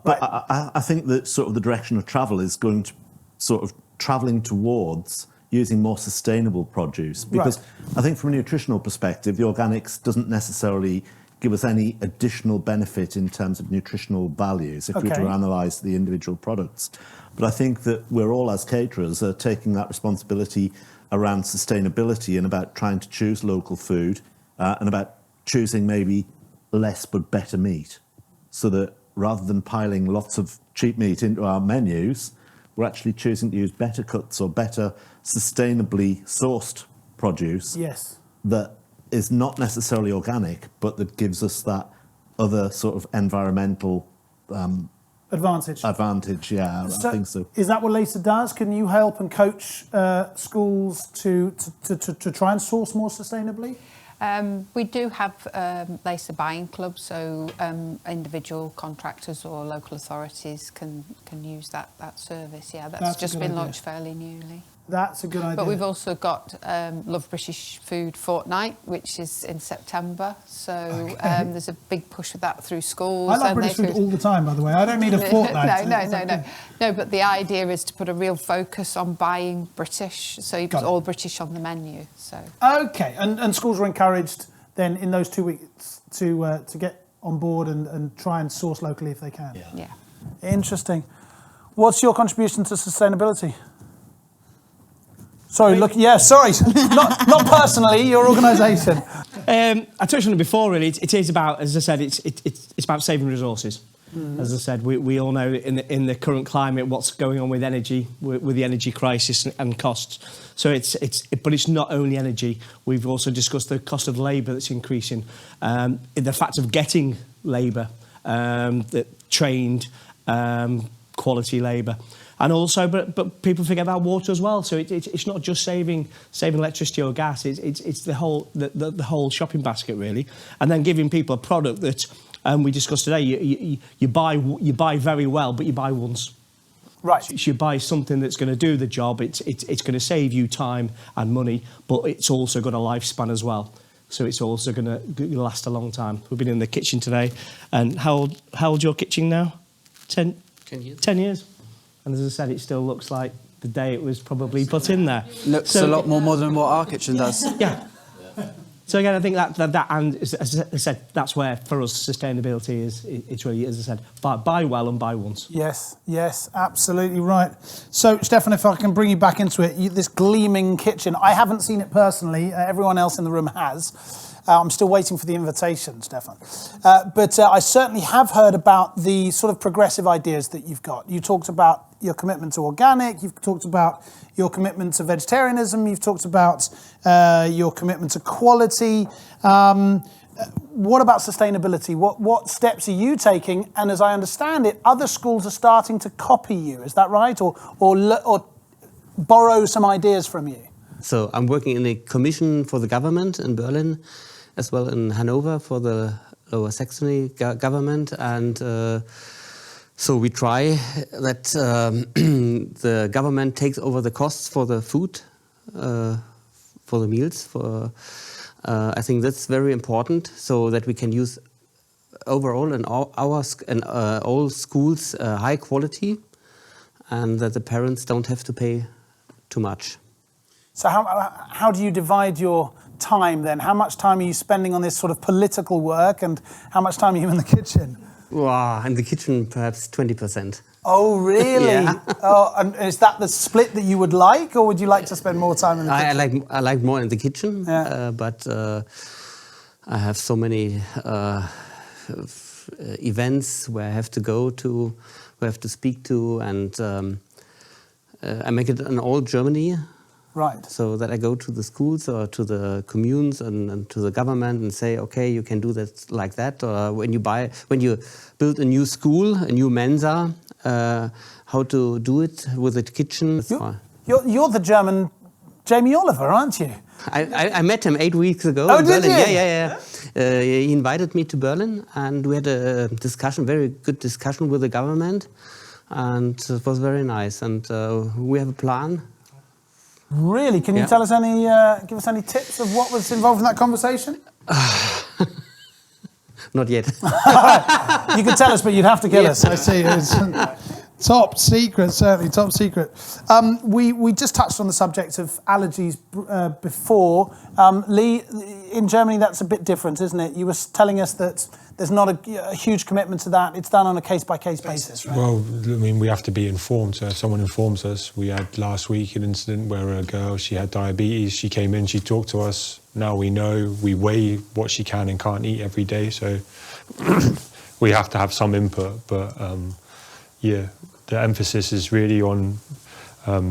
But I think that sort of the direction of travel is going to sort of travelling towards using more sustainable produce, because I think from a nutritional perspective, the organics doesn't necessarily give us any additional benefit in terms of nutritional values if we were to analyse the individual products. But I think that we're all, as caterers, are taking that responsibility around sustainability and about trying to choose local food and about choosing maybe less but better meat, so that rather than piling lots of cheap meat into our menus, we're actually choosing to use better cuts or better sustainably sourced produce that is not necessarily organic, but that gives us that other sort of environmental advantage, I think so. Is that what LACA does? Can you help and coach schools to try and source more sustainably? We do have LACA buying clubs, so individual contractors or local authorities can use that service. Yeah, that's just been launched fairly newly. That's a good idea. But we've also got Love British Food Fortnight, which is in September. So there's a big push for that through schools. I love British food all the time, by the way. I don't need a fortnight. No, but the idea is to put a real focus on buying British, so you put all British on the menu. So okay, and schools are encouraged then in those 2 weeks to get on board and try and source locally if they can. Yeah. Interesting. What's your contribution to sustainability? Sorry, not personally, your organisation. I touched on it before, really. It is about, as I said, it's about saving resources. Mm-hmm. As I said, we all know in the current climate what's going on with energy, with the energy crisis and costs. So but it's not only energy. We've also discussed the cost of labour that's increasing, the fact of getting labour, that trained, quality labour. And also, but people forget about water as well. So it's not just saving electricity or gas. It's the whole shopping basket, really. And then giving people a product that we discussed today. You buy very well, but you buy once. Right. So you buy something that's going to do the job. It's going to save you time and money, but it's also got a lifespan as well. So it's also going to last a long time. We've been in the kitchen today, and how old's your kitchen now? 10 years. 10 years. And as I said, it still looks like the day it was probably put in there. Looks a lot more modern than what our kitchen does. Yeah. So again, I think that and as I said, that's where for us sustainability is. It's really, as I said, buy well and buy once. Yes, absolutely right. So Stefan, if I can bring you back into it, this gleaming kitchen. I haven't seen it personally. Everyone else in the room has. I'm still waiting for the invitation, Stefan. But I certainly have heard about the sort of progressive ideas that you've got. You talked about your commitment to organic, you've talked about your commitment to vegetarianism, you've talked about your commitment to quality. What about sustainability? What steps are you taking? And as I understand it, other schools are starting to copy you. Is that right? Or borrow some ideas from you? So I'm working in a commission for the government in Berlin, as well in Hanover for the Lower Saxony government. And so we try that the government takes over the costs for the food, for the meals. I think that's very important, so that we can use overall in all schools high quality, and that the parents don't have to pay too much. So how do you divide your time then? How much time are you spending on this sort of political work, and how much time are you in the kitchen? Wow, in the kitchen perhaps 20%. Oh, really? Yeah. Oh, and is that the split that you would like, or would you like to spend more time in the kitchen? I like more in the kitchen, yeah. But I have so many events where I have to go to, where I have to speak to, and I make it in all Germany. Right. So that I go to the schools or to the communes and to the government and say, okay, you can do that like that. Or when you build a new school, a new Mensa, how to do it with the kitchen. You're the German Jamie Oliver, aren't you? I met him 8 weeks ago. Oh, in did Berlin. you? Yeah. He invited me to Berlin, and we had a discussion, very good discussion with the government, and it was very nice. And we have a plan. Really? Can you tell us give us any tips of what was involved in that conversation? Not yet. You could tell us, but you'd have to kill us. I see. It's top secret, certainly top secret. We just touched on the subject of allergies before. Lee, in Germany, that's a bit different, isn't it? You were telling us that there's not a huge commitment to that. It's done on a case-by-case basis, right? Well, I mean, we have to be informed. So if someone informs us, we had last week an incident where a girl, she had diabetes. She came in, she talked to us. Now we know, we weigh what she can and can't eat every day. So we have to have some input. But the emphasis is really on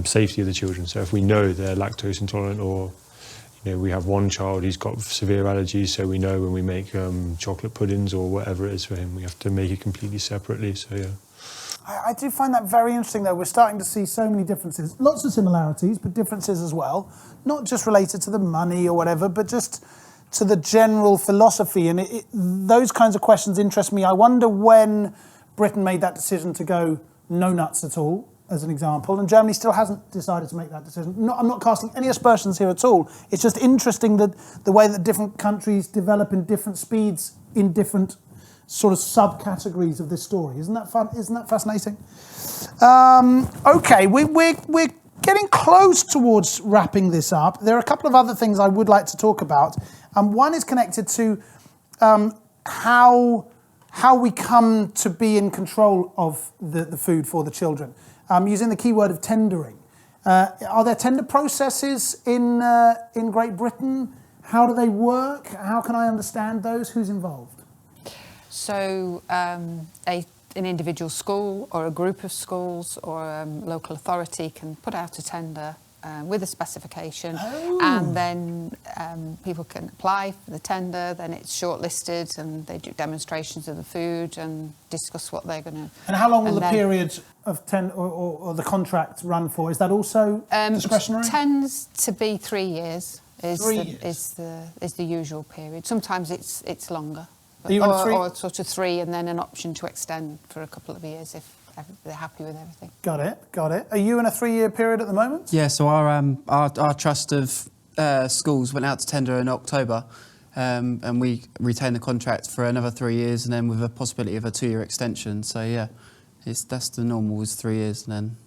safety of the children. So if we know they're lactose intolerant, or we have one child who's got severe allergies, so we know when we make chocolate puddings or whatever it is for him, we have to make it completely separately. So yeah. I do find that very interesting, though. We're starting to see so many differences. Lots of similarities, but differences as well. Not just related to the money or whatever, but just to the general philosophy. And those kinds of questions interest me. I wonder when Britain made that decision to go no nuts at all, as an example, and Germany still hasn't decided to make that decision. I'm not casting any aspersions here at all. It's just interesting that the way that different countries develop in different speeds in different sort of subcategories of this story. Isn't that fun? Isn't that fascinating? Okay, we're getting close towards wrapping this up. There are a couple of other things I would like to talk about. One is connected to how we come to be in control of the food for the children. Using the keyword of tendering. Are there tender processes in Great Britain? How do they work? How can I understand those? Who's involved? So an individual school or a group of schools or a local authority can put out a tender with a specification, and then people can apply for the tender. Then it's shortlisted, and they do demonstrations of the food and discuss what they're going to. And how long will the period of or the contract run for? Is that also discretionary? It tends to be 3 years. Is the usual period. Sometimes it's longer. Or sort of 3, and then an option to extend for a couple of years if they're happy with everything. Got it. Are you in a 3-year period at the moment? Yeah, so our trust of schools went out to tender in October, and we retained the contract for another 3 years, and then with a possibility of a 2-year extension. So yeah, that's the normal, is 3 years, and then.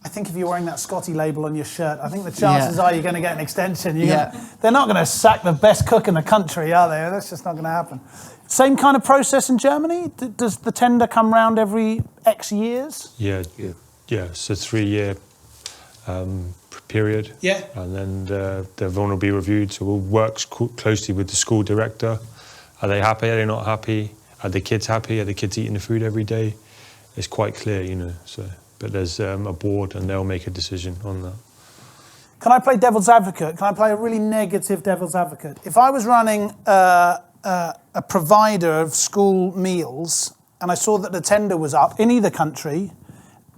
I think if you're wearing that Scotty label on your shirt, I think the chances are you're going to get an extension. They're not going to sack the best cook in the country, are they? That's just not going to happen. Same kind of process in Germany? Does the tender come round every X years? Yeah. So 3-year period. Yeah. And then the everyone will be reviewed. So we'll work closely with the school director. Are they happy? Are they not happy? Are the kids happy? Are the kids eating the food every day? It's quite clear, you know. So, but there's a board, and they'll make a decision on that. Can I play devil's advocate? Can I play a really negative devil's advocate? If I was running a provider of school meals and I saw that the tender was up in either country,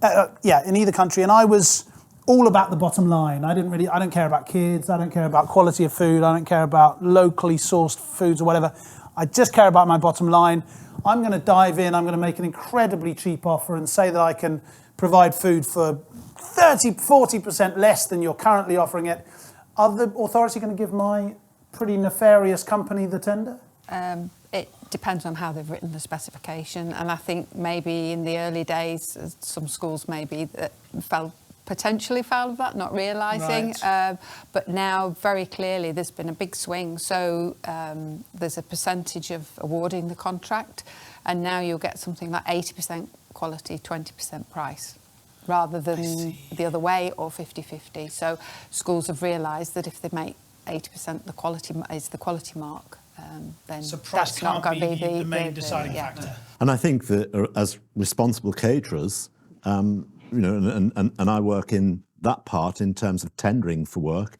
and I was all about the bottom line. I don't care about kids, I don't care about quality of food, I don't care about locally sourced foods or whatever. I just care about my bottom line. I'm going to dive in, I'm going to make an incredibly cheap offer and say that I can provide food for 30-40% less than you're currently offering it. Are the authority going to give my pretty nefarious company the tender? It depends on how they've written the specification, and I think maybe in the early days some schools maybe potentially fell of that, not realising. Right. But now very clearly there's been a big swing, so there's a percentage of awarding the contract, and now you'll get something like 80% quality, 20% price, rather than the other way, or 50-50. So schools have realised that if they make 80% the quality mark, then So price that's not can't going to be the main deciding yeah. factor. And I think that as responsible caterers, you know, and I work in that part in terms of tendering for work,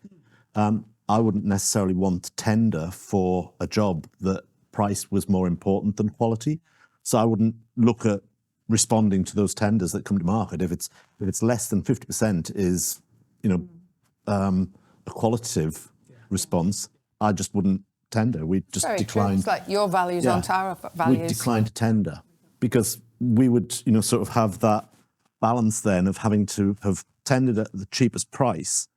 I wouldn't necessarily want to tender for a job that price was more important than quality. So I wouldn't look at responding to those tenders that come to market. If it's less than 50% is, you know, a qualitative response, I just wouldn't tender. We'd just decline. It's like your values aren't our values. We'd decline to tender because we would, you know, sort of have that balance then of having to have tendered at the cheapest price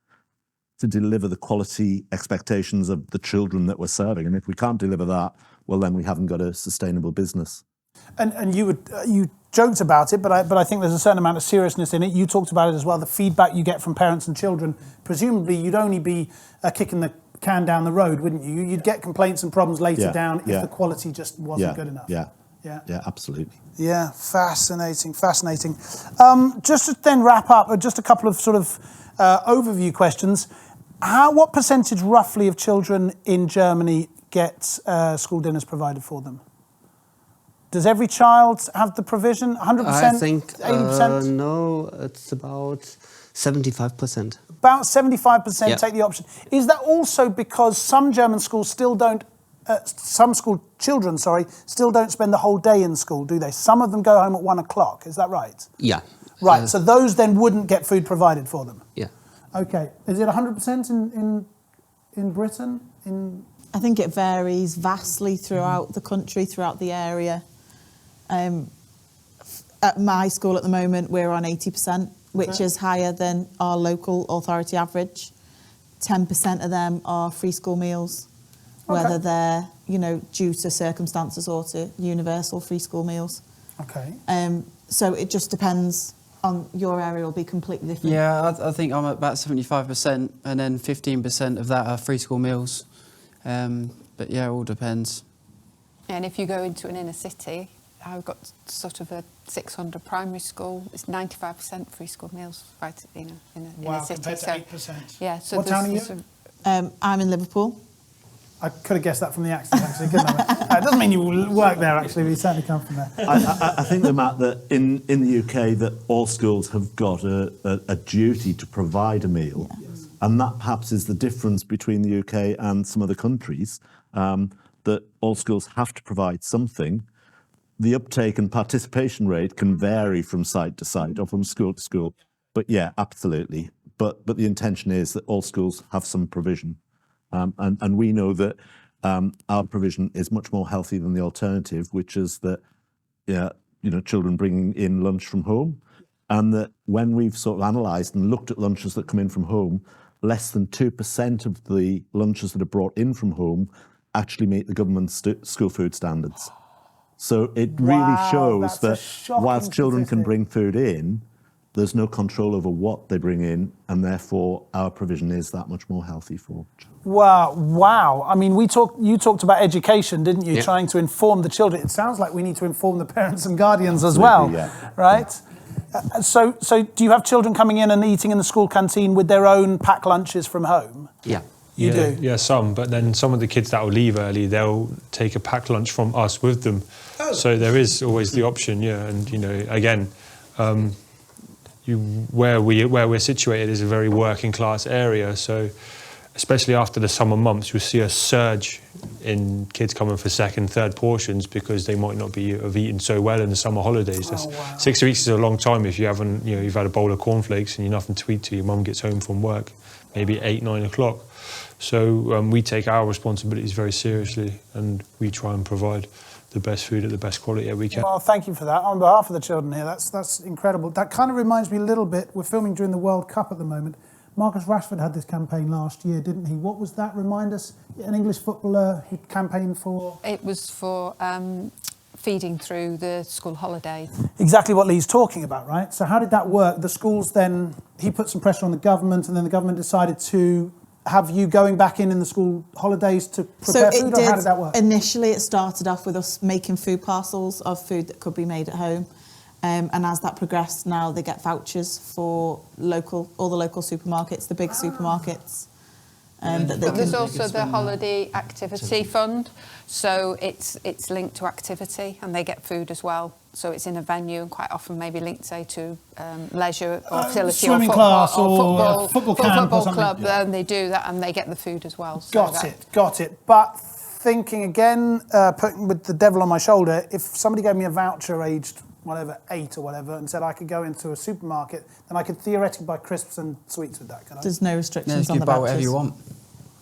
to deliver the quality expectations of the children that we're serving. And if we can't deliver that, well, then we haven't got a sustainable business. And you joked about it, but I think there's a certain amount of seriousness in it. You talked about it as well, the feedback you get from parents and children. Presumably, you'd only be kicking the can down the road, wouldn't you? You'd get complaints and problems later down if the quality just wasn't good enough. Yeah, absolutely. Yeah, fascinating. Just to then wrap up, just a couple of sort of overview questions. What percentage roughly of children in Germany get school dinners provided for them? Does every child have the provision? 100%? I think 80%? no, it's about 75%. About 75% take the option. Is that also because some German schools still don't, some school children, still don't spend the whole day in school, do they? Some of them go home at 1 o'clock, is that right? Yeah. Right, so those then wouldn't get food provided for them? Yeah. Okay, is it 100% in Britain? I think it varies vastly throughout the country, throughout the area. At my school at the moment, we're on 80%, which is higher than our local authority average. 10% of them are free school meals, whether they're, you know, due to circumstances or to universal free school meals. Okay. So it just depends on your area, will be completely different. Yeah, I think I'm at about 75%, and then 15% of that are free school meals. But yeah, it all depends. And if you go into an inner city, I've got sort of a 600 primary school. It's 95% free school meals, right? You know, in a city. Compared to 8%. Yeah. So what town are you? I'm in Liverpool. I could have guessed that from the accent, actually, couldn't I? It doesn't mean you work there, actually, but you certainly come from there. I think, Matt, that in the UK, that all schools have got a duty to provide a meal. Yeah. Yes. And that perhaps is the difference between the UK and some other countries, that all schools have to provide something. The uptake and participation rate can vary from site to site or from school to school. But yeah, absolutely. But the intention is that all schools have some provision. And we know that our provision is much more healthy than the alternative, which is that, children bringing in lunch from home. And that when we've sort of analysed and looked at lunches that come in from home, less than 2% of the lunches that are brought in from home actually meet the government's school food standards. So it really shows that whilst children can bring food in, there's no control over what they bring in, and therefore our provision is that much more healthy for children. Wow. I mean, you talked about education, didn't you? Yeah. Trying to inform the children. It sounds like we need to inform the parents and guardians as well, right? So do you have children coming in and eating in the school canteen with their own packed lunches from home? Yeah. You do? Yeah, some. But then some of the kids that will leave early, they'll take a packed lunch from us with them. Oh. So there is always the option, yeah. And, you know, again, where we're situated is a very working class area. So especially after the summer months, you'll see a surge in kids coming for second, third portions because they might not have eaten so well in the summer holidays. Oh, wow. 6 weeks is a long time if you haven't, you know, you've had a bowl of cornflakes and you're nothing to eat till your mum gets home from work, maybe 8, 9 o'clock. So we take our responsibilities very seriously and we try and provide the best food at the best quality that we can. Well, thank you for that. On behalf of the children here, that's incredible. That kind of reminds me a little bit, we're filming during the World Cup at the moment. Marcus Rashford had this campaign last year, didn't he? What was that? Remind us, an English footballer who campaigned for... It was for feeding through the school holidays. Exactly what Lee's talking about, right? So how did that work? The schools then, he put some pressure on the government and then the government decided to have you going back in the school holidays to prepare food, or how did that work? Initially, it started off with us making food parcels of food that could be made at home. And as that progressed, now they get vouchers for all the local supermarkets, the big supermarkets. That But there's also the holiday activity fund, so it's linked to activity and they get food as well. So it's in a venue and quite often maybe linked, say, to leisure or facility or swimming football, class or football camp or football something. club, Yeah. and they do that and they get the food as well. So Got it. But thinking again, putting with the devil on my shoulder, if somebody gave me a voucher aged whatever, 8 or whatever, and said I could go into a supermarket, then I could theoretically buy crisps and sweets with that, could I? There's no Yeah, restrictions you on can the buy vouchers. whatever you want.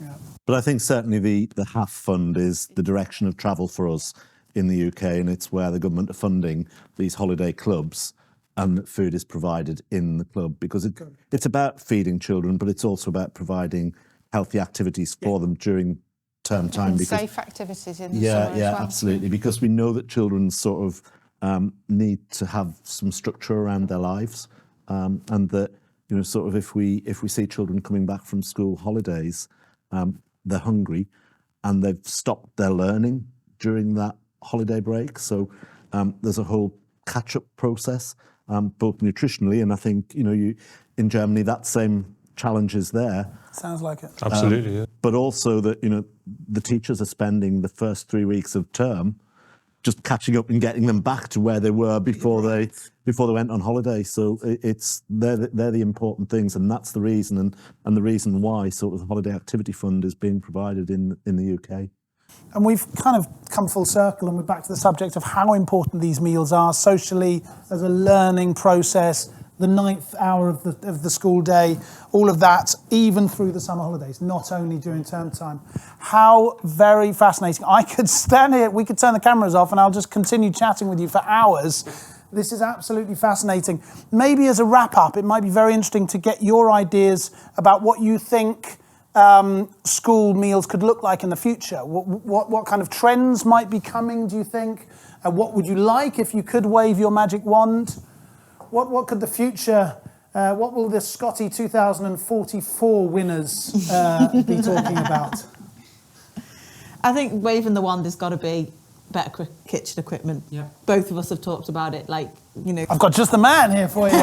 Yeah. But I think certainly the HAF fund is the direction of travel for us in the UK, and it's where the government are funding these holiday clubs and food is provided in the club, because it's about feeding children, but it's also about providing healthy activities for them during term time. and Because safe activities in the summer as well. Yeah, absolutely. Because we know that children sort of need to have some structure around their lives, and that, you know, sort of if we see children coming back from school holidays, they're hungry, and they've stopped their learning during that holiday break. So there's a whole catch-up process, both nutritionally, and I think, you know, in Germany that same challenge is there. Sounds like it. Absolutely, yeah. But also that, you know, the teachers are spending the first 3 weeks of term just catching up and getting them back to where they were before they went on holiday. So they're the important things, and that's the reason, and the reason why sort of the holiday activity fund is being provided in the UK. And we've kind of come full circle, and we're back to the subject of how important these meals are socially, as a learning process, the 9th hour of the school day, all of that, even through the summer holidays, not only during term time. How very fascinating. I could stand here, we could turn the cameras off and I'll just continue chatting with you for hours. This is absolutely fascinating. Maybe as a wrap up, it might be very interesting to get your ideas about what you think school meals could look like in the future. What kind of trends might be coming, do you think? What would you like if you could wave your magic wand? What could the future, what will the Scotty 2044 winners be talking about? I think waving the wand has got to be better kitchen equipment. Yeah. Both of us have talked about it, like, you know. I've got just the man here for you.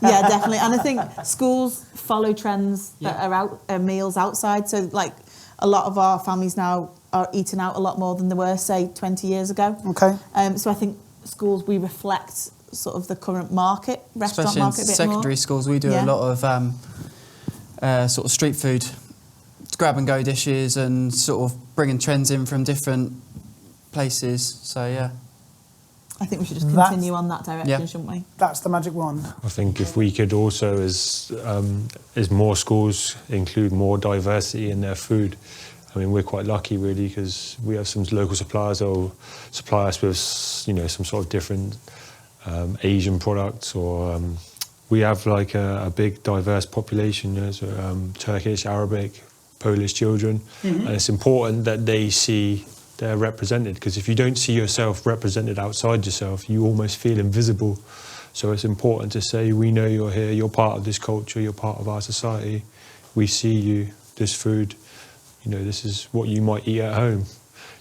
Yeah, definitely. And I think schools follow trends that are out, meals outside. So, like, a lot of our families now are eating out a lot more than they were, say, 20 years ago. Okay. So I think schools, we reflect sort of the current market, restaurant Especially market a in bit secondary more. schools, we do a lot of sort of street food, grab and go dishes, and sort of bringing trends in from different places. So yeah, I think we should just continue on that direction, shouldn't we? That's the magic wand. I think if we could also, as more schools include more diversity in their food, I mean, we're quite lucky really, because we have some local suppliers that will supply us with, you know, some sort of different Asian products, or we have like a big diverse population, you know, so, Turkish, Arabic, Polish children, and it's important that they see they're represented, because if you don't see yourself represented outside yourself, you almost feel invisible. So it's important to say, we know you're here, you're part of this culture, you're part of our society, we see you, this food, you know, this is what you might eat at home.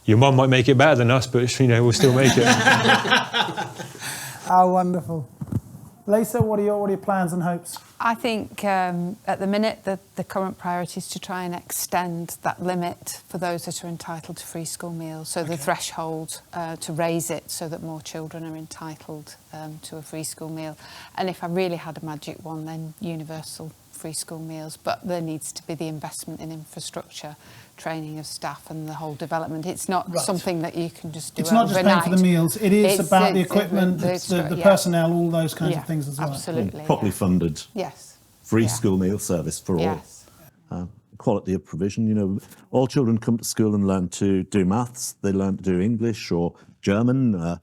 Your mum might make it better than us, but, you know, we'll still make it. How wonderful. Lisa, what are your plans and hopes? I think at the minute the current priority is to try and extend that limit for those that are entitled to free school meals. So the threshold to raise it so that more children are entitled to a free school meal. And if I really had a magic one, then universal free school meals. But there needs to be the investment in infrastructure, training of staff and the whole development. It's not something that you can just do It's not overnight. just paying for the meals, it's about the equipment, the personnel, all those kinds of things as well. Absolutely. Properly funded. Yes. Free school meal service for all. Yes. Quality of provision. You know, all children come to school and learn to do maths. They learn to do English or German.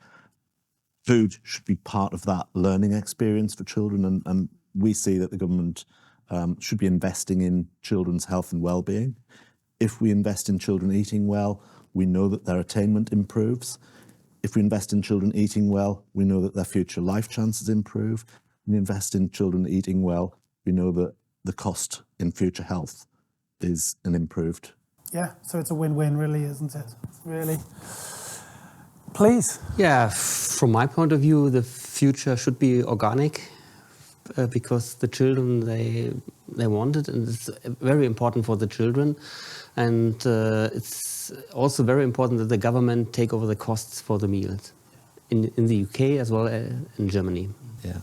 Food should be part of that learning experience for children, and we see that the government should be investing in children's health and well-being. If we invest in children eating well, we know that their attainment improves. If we invest in children eating well, we know that their future life chances improve. When we invest in children eating well, we know that the cost in future health is an improved. Yeah, so it's a win-win, really, isn't it? Really. Please. Yeah, from my point of view, the future should be organic because the children, they want it, and it's very important for the children. And it's also very important that the government take over the costs for the meals in the UK as well as in Germany. Yeah.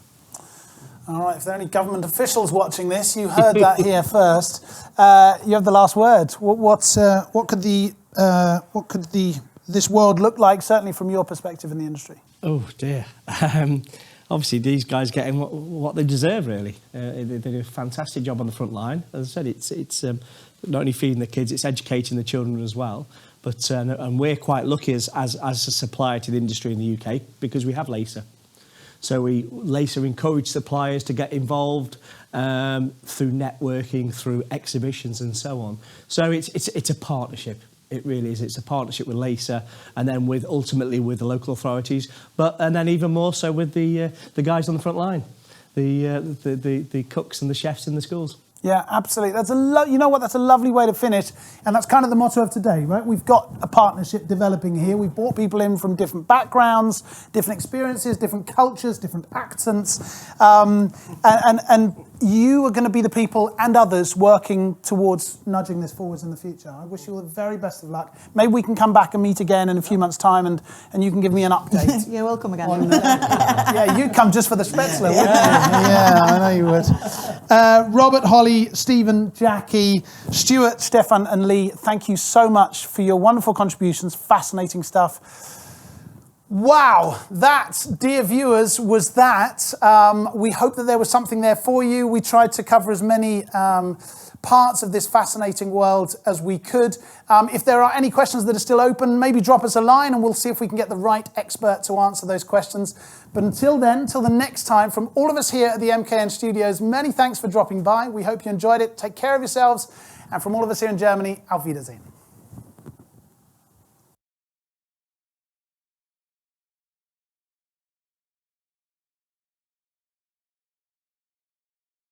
All right, if there are any government officials watching this, you heard that here first. You have the last word. What could this world look like, certainly from your perspective in the industry? Oh dear. Obviously, these guys getting what they deserve, really. They do a fantastic job on the front line. As I said, it's not only feeding the kids, it's educating the children as well. But and we're quite lucky as a supplier to the industry in the UK because we have LACA. So LACA encourage suppliers to get involved through networking, through exhibitions and so on. So it's a partnership. It really is. It's a partnership with LACA and then ultimately with the local authorities, and then even more so with the guys on the front line, the cooks and the chefs in the schools. Yeah, absolutely. You know what? That's a lovely way to finish, and that's kind of the motto of today, right? We've got a partnership developing here. We've brought people in from different backgrounds, different experiences, different cultures, different accents, and you are going to be the people and others working towards nudging this forwards in the future. I wish you all the very best of luck. Maybe we can come back and meet again in a few months' time, and you can give me an update. You're welcome again. Yeah, you'd come just for the Spätzle, wouldn't you? Yeah, I know you would. Robert, Holly, Stephen, Jacquie, Stuart, Stefan and Lee, thank you so much for your wonderful contributions. Fascinating stuff. Wow, that, dear viewers, was that. We hope that there was something there for you. We tried to cover as many parts of this fascinating world as we could. If there are any questions that are still open, maybe drop us a line and we'll see if we can get the right expert to answer those questions. But until then, until the next time, from all of us here at the MKN Studios, many thanks for dropping by. We hope you enjoyed it. Take care of yourselves. And from all of us here in Germany, auf Wiedersehen.